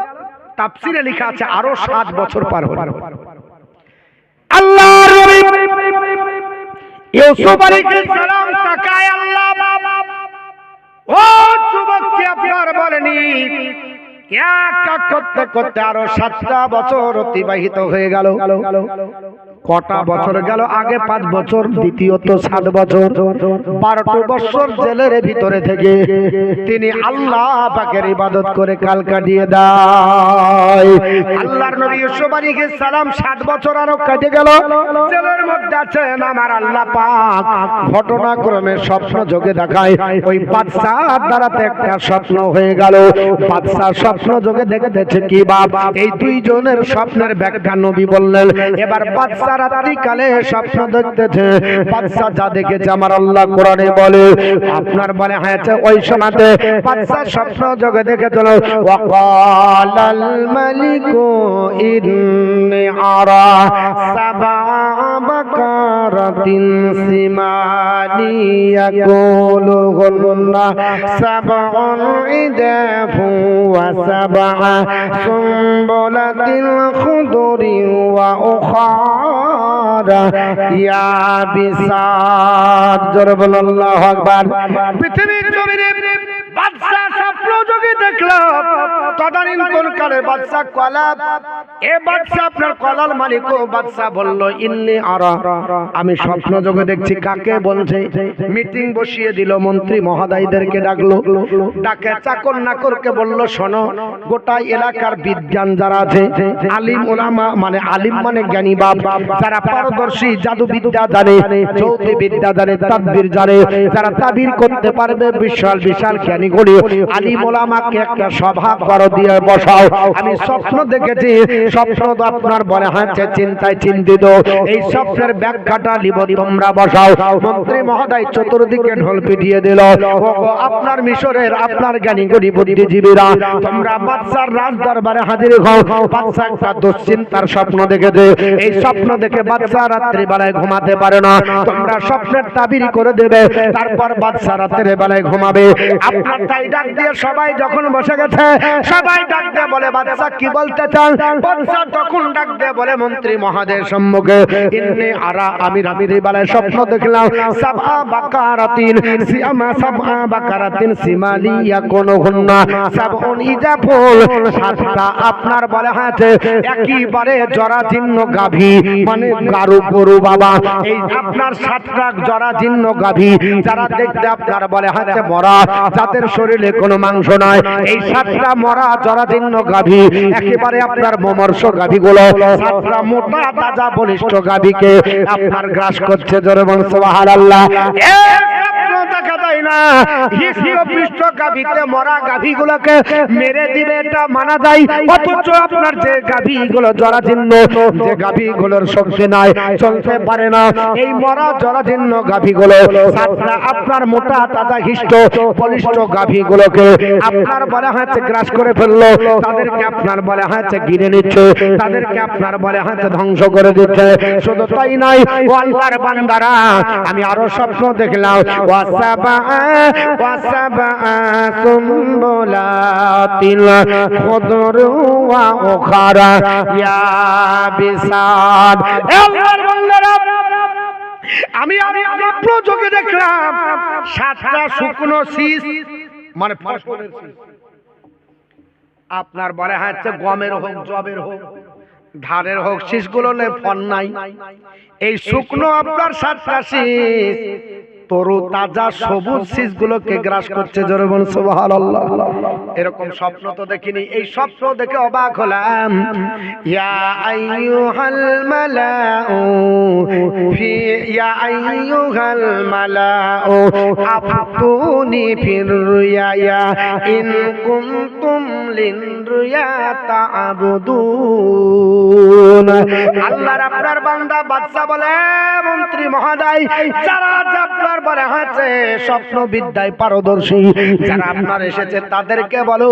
তাফসিরে লেখা আছে আরো 7 বছর পার হলো। আল্লাহর নবী ইউসুফ আলাইহিস সালাম তাকায়, আল্লাহ ও যুবককে আপনার বলেনি একা করতে করতে আরো 7টা বছর অতিবাহিত হয়ে গেল। কটা বছর গেল? আগে 5 বছর, দ্বিতীয়ত 7 বছর, 12টা বছর জেলের ভিতরে থেকে তিনি আল্লাহ পাকের ইবাদত করে কাল কাটিয়ে দেয়। আল্লাহর নবী ইউসুফ আলাইহিস সালাম 7 বছর আরো কেটে গেল, জেলের মধ্যে আছেন আমার আল্লাহ পাক ঘটনাক্রমে স্বপ্ন যোগে দেখায় ওই বাদশার দ্বারাতে একটা স্বপ্ন হয়ে গেল। বাদশা স্বপ্ন যোগে দেখেছে কি বাপ, এই দুইজনের স্বপ্নের ব্যাখ্যা নবী বললেন। এবার বাদশা রাত্রিকালে স্বপ্ন দেখতেছে, বাদশা যা দেখেছে আমার আল্লাহ কোরআনে বলে, আপনার বলে হয়েছে ওই সময়তে বাদশা স্বপ্ন যোগে দেখেছিল ওয়াকালাল মালিকু ইন্নী আরা সাবা বাকারাতিন সিমানি ইয়াকুলুহুন্না সাবউন ইদাফু ওয়া সাবআ সুম্বুলাতিল খুদুরি ওয়া উখারা ইয়াবিসাত। জোরে বলুন আল্লাহু আকবার। পৃথিবীর জমিনে বাদশা স্বপ্ন যোগে দেখলো, তদানীন্তন কালে বাদশা কলাব, এ বাদশা আপনার কলাল মালিক ও বাদশা বলল ইন্নী আরা, আমি স্বপ্ন যোগে দেখছি। কাকে বলছে? মিটিং বসিয়ে দিল, মন্ত্রী মহোদয়দেরকে ডাকলো, ডাকে চাকর নাকরকে বলল শোনো, গোটা এলাকার বিজ্ঞান যারা আছে, আলিম ওলামা মানে আলিম মানে জ্ঞানী বাপ, যারা পারদর্শী, জাদু বিদ্যা জানে, জ্যোতি বিদ্যা জানে, তাদবির জানে, যারা তাবির করতে পারবে, বিশাল বিশাল জ্ঞানী গড়ি আলিম ওলামাকে একটা সভা করো দিয়ে বসাও। আমি স্বপ্ন দেখেছি, স্বপ্ন তো আপনার বলে হচ্ছে চিন্তায় চিন্তিত, এই স্বপ্নের ব্যাখ্যাটা লিব, তোমরা বসাও। মন্ত্রী মহোদয় চতুর্দিকে ঢোল পিটিয়ে দিল, আপনার মিশরের আপনার জ্ঞানী গড়ি বুদ্ধিজীবীরা, তোমরা বাদশার রাজ দরবারে হাজির হও। বাদশা একটা দুশ্চিন্তার স্বপ্ন দেখেছে, এই স্বপ্ন দেখে বাদশা রাত্রি বেলায় ঘুমাতে পারে না, তোমরা স্বপ্নের তাবির করে দেবে, তারপর বাদশা রাত্রি বেলায় ঘুমাবে। আপনার তাই ডাক দিয়ে সবাই যখন বসে গেছে, সবাই ডাক দিয়ে বলে বাদশা কি বলতে চান? বাদশা তখন ডাক দিয়ে বলে মন্ত্রী মহোদয়ের সম্মুখে ইন্নী আরা, আমি রাত্রি বেলায় স্বপ্ন দেখলাম সাবআ বাকারাতিন সিয়ামা সাবআ বাকারাতিন সিমালি ইয়াকুনুহুন্না সাবউন ইজাফুল, 7টা আপনার বলে আছে একইবারে জরাজীর্ণ গাভী, মানে গারু গরু বাবা, এই আপনার 7টা জরাজীর্ণ গাভী, যারা দেখতে আপনার বলে আছে মরা, যাদের শরীরে কোনো মাংস নাই, এই 7টা মরা জরাজীর্ণ গাভী, একেবারে আপনার মমর্ষ গাভীগুলো 7টা মোটা তাজা বলিষ্ঠ গাভীকে আপনার গ্রাস করছে। জোরে বলুন সুবহানাল্লাহ। দেখা যায় না, হৃষ্টপৃষ্ট গাভীতে মরা গাভীগুলোকে মেরে দিবে এটা মানা যায়, অথচ আপনার যে গাভীগুলো জরাজীর্ণ, যে গাভীগুলোর শক্তি নাই, চলতে পারে না, এই মরা জরাজীর্ণ গাভীগুলো 7টা আপনার মোটা তাজা হৃষ্ট বলিষ্ঠ গাভীগুলোকে আপনার বলা হয়েছে গ্রাস করে ফেললো, তাদেরকে আপনার বলা হয়েছে গিরে নিচ্ছে, তাদেরকে আপনার বলা হয়েছে ধ্বংস করে দিচ্ছে। শুধু তাই নয়, ও আল্লাহর বান্দারা, আমি আরো স্বপ্ন দেখলাম ওয়াসাবা সুম্বুলাতিল খুদরি ওয়া উখারা ইয়াবিসাত। আল্লাহর বান্দারা, আমি আর স্বপ্ন চোখে দেখলাম 7টা শুকনো শীষ, মানে ফসলের শীষ। আপনার বলে হচ্ছে গমের হোক, জবের হোক, ধানের হোক, শীষগুলো নেই, ফল নাই। এই শুকনো আপনার 7টা শীষ তরু তাজা সবুজ শীষগুলোকে গ্রাস করছে। জোরে বলুন সুবহানাল্লাহ। এরকম স্বপ্ন তো দেখিনি। এই স্বপ্ন দেখে অবাক হলাম। ইয়া আইয়ুহাল মালাউ ফি ইয়া আইয়ুহাল মালাউ আফতুনি ফির রুয়া ইন কুনতুম লিন রুয়া তা'বুদুন। আল্লাহর আপনার বান্দা বাদশা বলে, মন্ত্রী মহোদয়, যারা আপনার বলে হচ্ছে স্বপ্ন বিদ্যায় পারদর্শী, যারা আপনার এসেছে তাদেরকে বলো